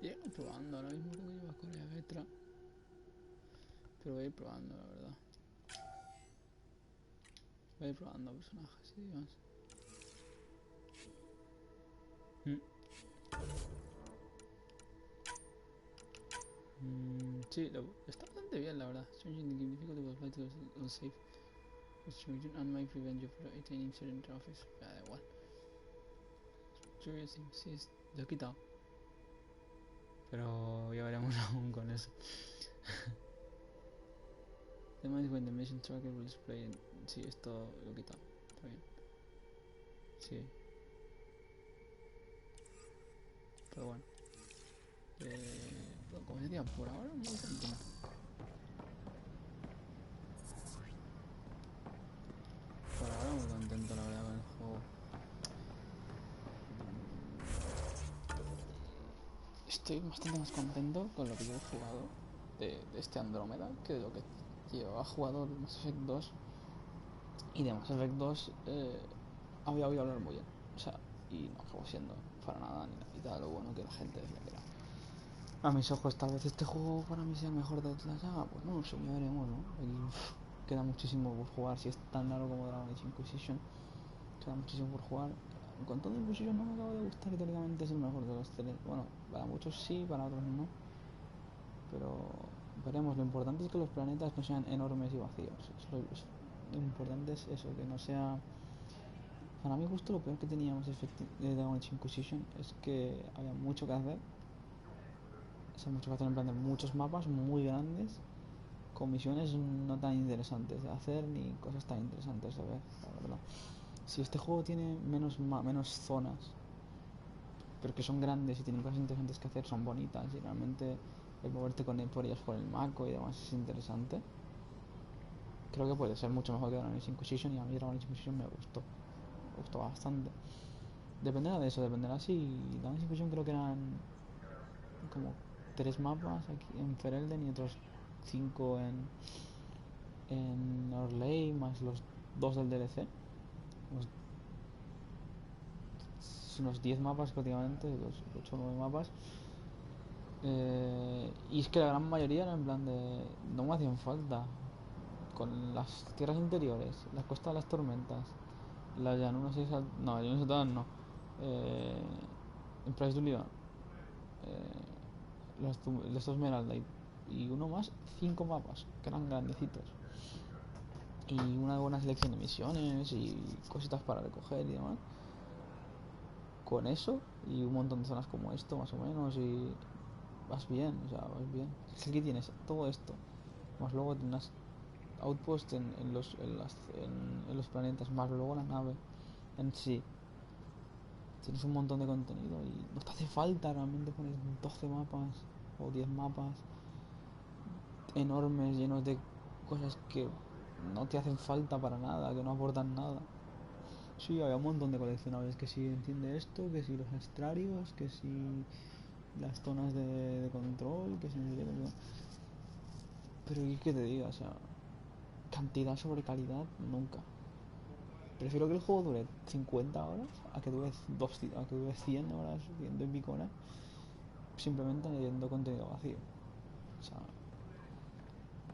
Y voy probando, ahora mismo tengo que llevar Corea Vetra. Pero voy a ir probando, la verdad. Voy a ir probando personajes y demás. Sí, está bastante bien, la verdad. Changing the game difficulty will apply to unsafe situation and might prevent you from attaining certain trophies. Da igual. Curious, sí, lo he quitado. Pero ya veremos aún con eso. The mind when the mission tracker will display. Sí, esto lo he quitado. Está bien. Sí. Pero bueno. Como decía, por ahora muy contento. Por ahora muy contento, la verdad, con el juego. Estoy bastante más contento con lo que yo he jugado de este Andromeda que de lo que llevaba jugado de Mass Effect 2. Y de Mass Effect 2 había oído hablar muy bien. O sea, y no acabó siendo para nada ni la mitad de lo bueno que la gente decía que era. A mis ojos, tal vez este juego para mí sea el mejor de la saga. Pues no lo sé, ya veremos, ¿no? Aquí queda muchísimo por jugar. Si es tan largo como Dragon Age Inquisition, queda muchísimo por jugar. Con todo Inquisition no me acaba de gustar y teóricamente es el mejor de los tres. Bueno, para muchos sí, para otros no. Pero veremos. Lo importante es que los planetas no sean enormes y vacíos. Lo importante es eso, que no sea... Para mi gusto, lo peor que teníamos de Dragon Age Inquisition es que había mucho que hacer. O sea, mucho que hacer en plan de muchos mapas muy grandes, con misiones no tan interesantes de hacer ni cosas tan interesantes de ver, la verdad. Si este juego tiene menos zonas, pero que son grandes y tienen cosas interesantes que hacer, son bonitas y realmente el moverte por ellas por el marco y demás es interesante, creo que puede ser mucho mejor que Dragon Age Inquisition, y a mí Dragon Age Inquisition me gustó bastante. Dependerá de eso, dependerá si Dragon Age Inquisition creo que eran como 3 mapas aquí en Ferelden y otros 5 en Orley, más los 2 del DLC. Unos 10 mapas prácticamente, los 8 o 9 mapas. Y es que la gran mayoría era en plan de... no me hacían falta. Con las tierras interiores, la costa de las tormentas, las llanuras y no, las llanuras saltadas no. En Price de Leon, los Esmeralda y uno más, 5 mapas que eran grandecitos. Y una buena selección de misiones y cositas para recoger y demás. Con eso y un montón de zonas como esto más o menos y vas bien, o sea, vas bien. Es que tienes todo esto, más luego unas outposts en los planetas, más luego la nave en sí. Tienes un montón de contenido y no te hace falta realmente poner 12 mapas o 10 mapas enormes llenos de cosas que no te hacen falta para nada, que no aportan nada. Sí, había un montón de coleccionables, que si entiende esto, que si los astrarios, que si las zonas de control, que si no sé qué, pero ¿qué que te diga? O sea, cantidad sobre calidad, nunca. Prefiero que el juego dure 50 horas a que dure 100 horas, 100 y pico horas, simplemente añadiendo contenido vacío. O sea,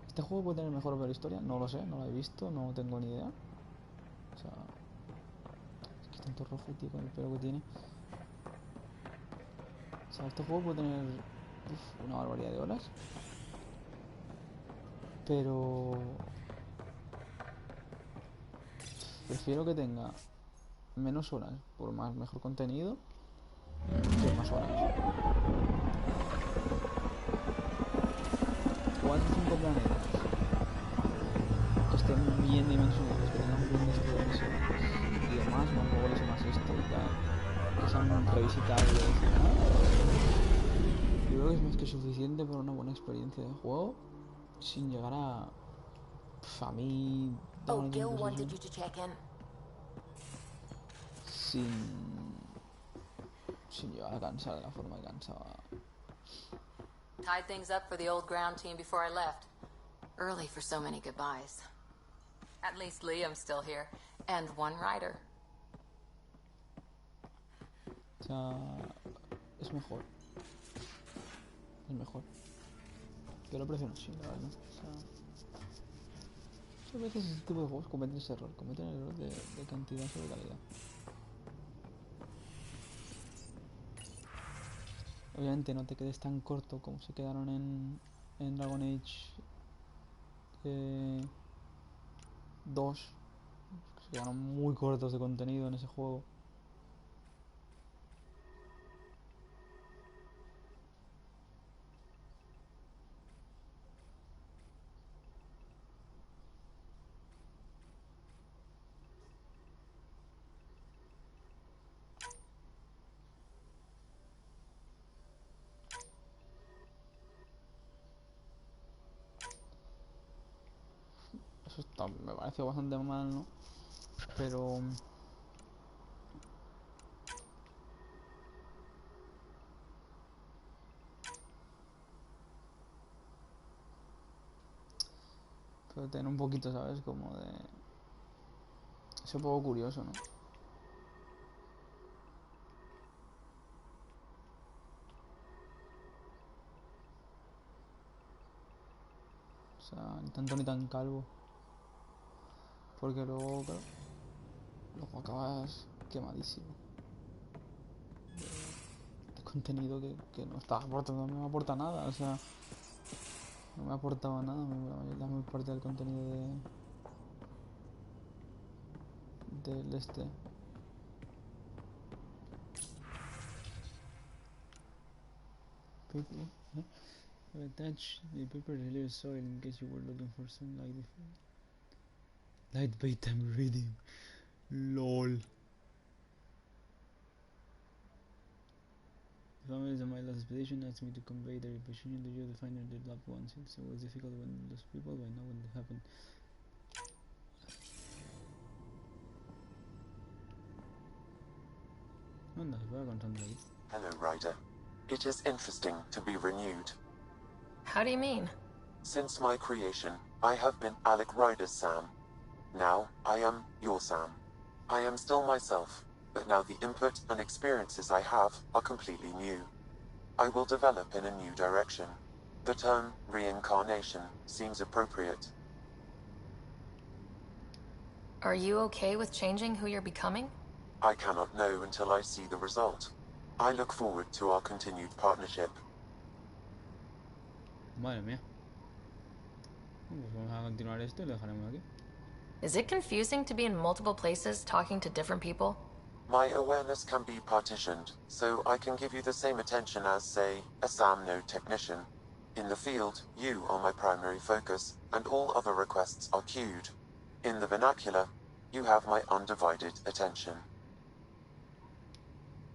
¿este juego puede tener mejor o peor historia? No lo sé, no lo he visto, no tengo ni idea. O sea, es que tanto rojo, tío, con el pelo que tiene. O sea, este juego puede tener una barbaridad de horas, pero prefiero que tenga menos horas por mejor contenido que más horas. 4 o 5 planetas que estén bien dimensionados, que tengan bien desarrollados y demás, más luego y más esto y tal, que sean revisitables y demás. Yo creo que es más que suficiente para una buena experiencia de juego, sin llegar a mí Gil wanted you to check in. sin llegar a cansar de la forma que cansaba. Tied things up for the old ground team before I left. Early for so many goodbyes. At least Liam's still here. And one rider. O sea, es mejor. Es mejor. Yo lo prefiero así, la verdad. O sea, muchas veces este tipo de juegos cometen ese error. Cometen el error de cantidad sobre calidad. Obviamente no te quedes tan corto como se quedaron en Dragon Age 2. Se quedaron muy cortos de contenido en ese juego. Eso me pareció bastante mal, ¿no? Pero tener un poquito, ¿sabes? Como de... Es un poco curioso, ¿no? O sea, ni tanto ni tan calvo. Porque luego, claro, luego acabas quemadísimo de contenido que no está aportando, no me aporta nada, o sea, no me aportaba nada la mayor parte del contenido del este. Paper, attach the paper to the soil in case you were looking for some light bait I'm reading. LOL. The families of my last expedition asked me to convey their position to you to find their loved ones. It's always difficult when those people I know when it happened. Hello, Ryder. It is interesting to be renewed. How do you mean? Since my creation, I have been Alec Ryder's Sam. Now, I am your Sam. I am still myself, but now the input and experiences I have are completely new. I will develop in a new direction. The term reincarnation seems appropriate. Are you okay with changing who you're becoming? I cannot know until I see the result. I look forward to our continued partnership. Madre mía. Pues vamos a continuar esto y lo dejaremos aquí. Is it confusing to be in multiple places talking to different people? My awareness can be partitioned, so I can give you the same attention as, say, a SAM node technician. In the field, you are my primary focus, and all other requests are queued. In the vernacular, you have my undivided attention.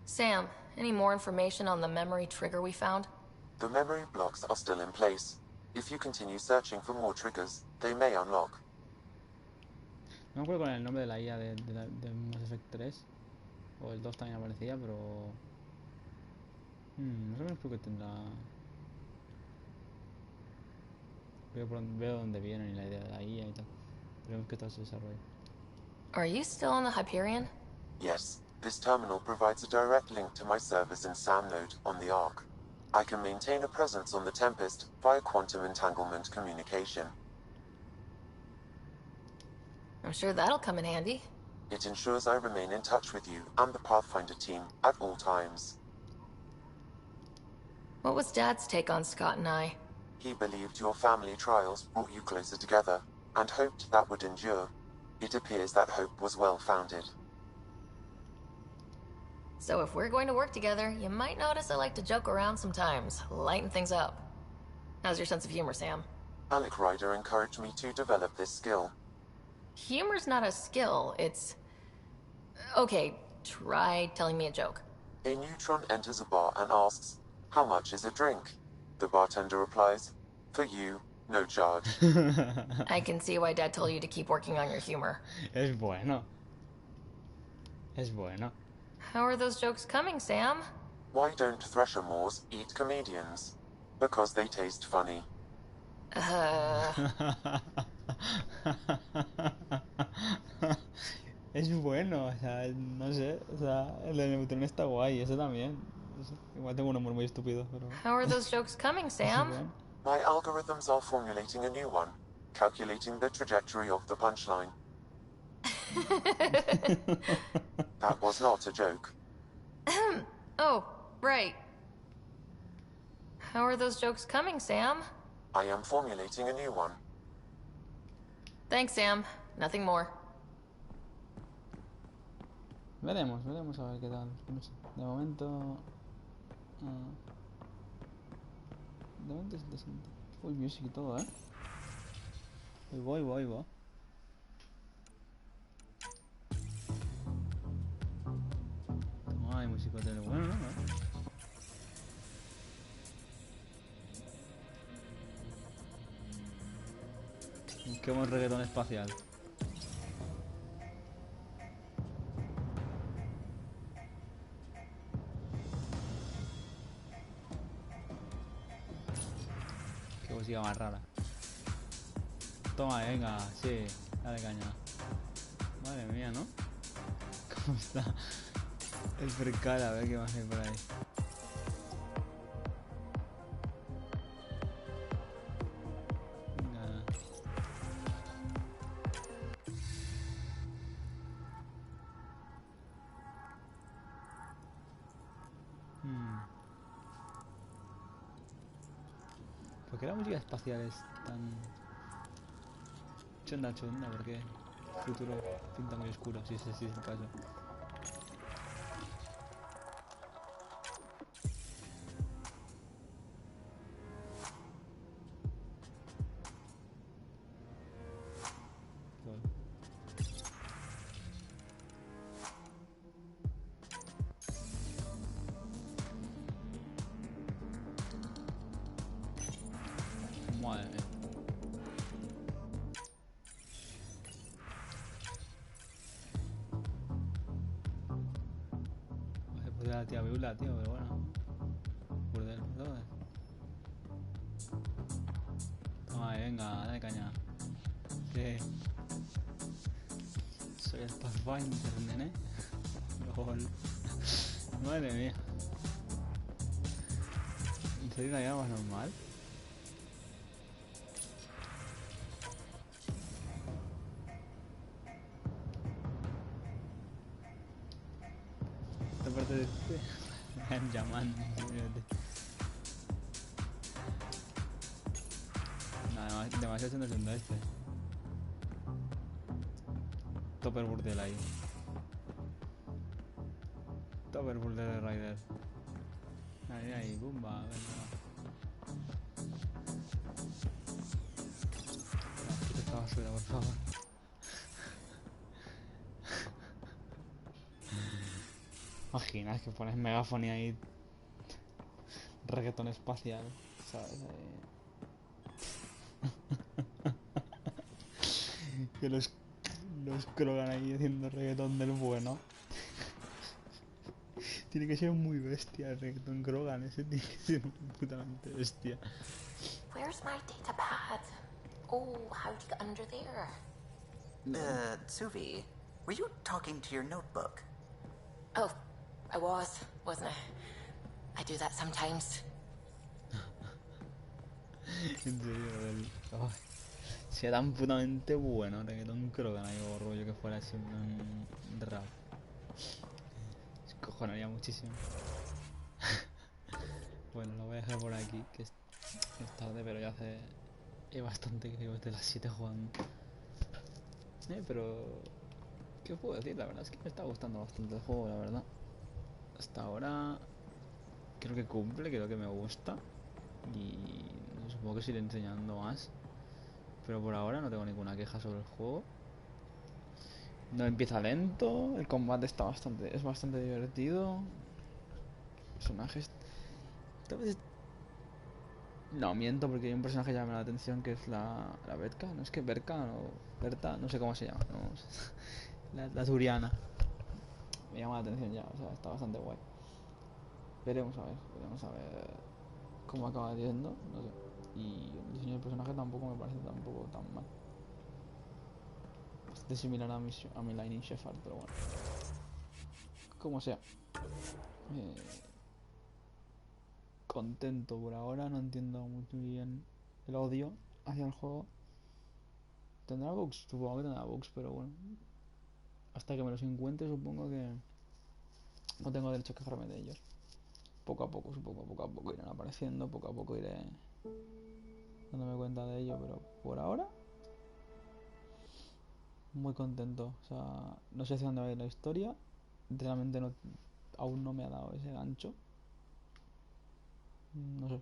Sam, any more information on the memory trigger we found? The memory blocks are still in place. If you continue searching for more triggers, they may unlock. No me acuerdo con el nombre de la IA de Mass Effect 3. O el 2 también aparecía, pero... más o menos creo que tendrá... Veo dónde vienen y la idea de la IA y tal. Veremos que todo se desarrolla. Are you still on the Hyperion? Yes. This terminal provides a direct link to my servers in SAM node on the Ark. I can maintain a presence on the Tempest via quantum entanglement communication. I'm sure that'll come in handy. It ensures I remain in touch with you and the Pathfinder team at all times. What was Dad's take on Scott and I? He believed your family trials brought you closer together, and hoped that would endure. It appears that hope was well-founded. So if we're going to work together, you might notice I like to joke around sometimes, lighten things up. How's your sense of humor, Sam? Alec Ryder encouraged me to develop this skill. Humor's not a skill, it's... Okay, try telling me a joke. A neutron enters a bar and asks, "How much is a drink?" The bartender replies, "For you, no charge." I can see why Dad told you to keep working on your humor. Es bueno. Es bueno. How are those jokes coming, Sam? Why don't Thresher Moors eat comedians? Because they taste funny. Es bueno, o sea, no sé, o sea, el de neutrón está guay, ese también. Igual tengo un humor muy estúpido, pero... How are those jokes coming, Sam? My algorithms are formulating a new one, calculating the trajectory of the punchline. That was not a joke. Oh, right. How are those jokes coming, Sam? I am formulating a new one. Thanks, Sam. Nothing more. Veremos a ver qué tal. No sé. De momento... de momento es decente. Full music y todo, ¿eh? Voy. Ay, música de bueno, ¿no? Qué buen reggaetón espacial. Qué música más rara. Toma, venga, sí, dale caña. Madre mía, ¿no? ¿Cómo está el percal? A ver qué más hay por ahí. ¿Por qué la música espacial es tan chunda? Porque el futuro pinta muy oscuro, si ese es el caso. Madre mía. Se puede la tía Viula, tío, pero bueno. Burdel, brother. Toma ahí, venga, dale caña. Sí. Soy el Pathfinder, nene. LOL. Madre mía. ¿En serio la llamas normal? Esta parte de este... Me están llamando, fíjate. Nada, demasiado siendo este. Topper burdel ahí. Topper burdel de Ryder. Ahí, bumba, venga. Quita esta basura, por favor. Imaginas que pones megafonía ahí. Reggaetón espacial, ¿sabes? Que los Krogan ahí haciendo reggaetón del bueno. Tiene que ser muy bestia el reggaetón Krogan, ese tiene que ser putamente bestia. Where's my data pad? Oh, how'd you get under there? Suvi, were you talking to your notebook? Oh, I wasn't I? I do that sometimes. En serio, si era tan putamente bueno, reggaetón Krogan ahí, o rollo que fuera así un rap. Cojonaría muchísimo. Bueno, lo voy a dejar por aquí, que es tarde, pero ya hace bastante que llevo desde las 7 jugando. Pero... ¿qué os puedo decir? La verdad es que me está gustando bastante el juego, la verdad. Hasta ahora... creo que cumple, creo que me gusta. Y... supongo que iré enseñando más. Pero por ahora no tengo ninguna queja sobre el juego. No empieza lento, el combate es bastante divertido. Personajes... tal vez... no, miento, porque hay un personaje que llama la atención, que es la Berka. No es que Berka o Berta, no sé cómo se llama. No, la Turiana. Me llama la atención ya, o sea, está bastante guay. Veremos a ver cómo acaba yendo, no sé. Y el diseño del personaje tampoco me parece tampoco tan mal. Bastante similar a mi Lightning Shepherd, pero bueno. Como sea. Contento por ahora, no entiendo muy bien el odio hacia el juego. ¿Tendrá bugs? Supongo que tendrá bugs, pero bueno. Hasta que me los encuentre supongo que no tengo derecho a quejarme de ellos. Poco a poco, supongo, poco a poco irán apareciendo, poco a poco iré dándome cuenta de ello, pero por ahora muy contento. O sea, no sé hacia dónde va a ir la historia. Realmente no, aún no me ha dado ese gancho. No sé.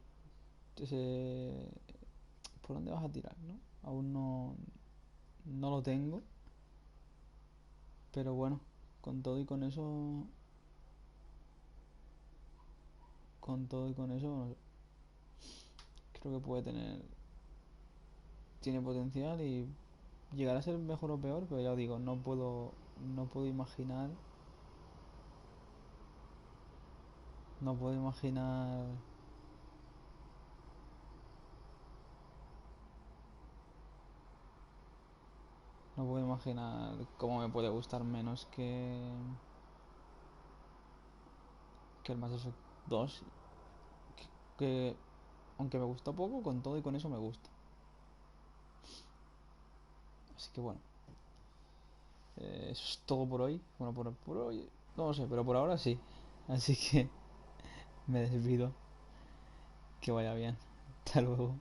¿Por dónde vas a tirar, no? Aún no lo tengo. Pero bueno, con todo y con eso... no sé. Creo que tiene potencial y llegará a ser mejor o peor, pero ya os digo, no puedo imaginar... no puedo imaginar... no puedo imaginar cómo me puede gustar menos que el Mass Effect 2, que aunque me gustó poco, con todo y con eso me gusta. Así que bueno, eso es todo por hoy. Bueno, por hoy no lo sé, pero por ahora sí. Así que me despido. Que vaya bien. Hasta luego.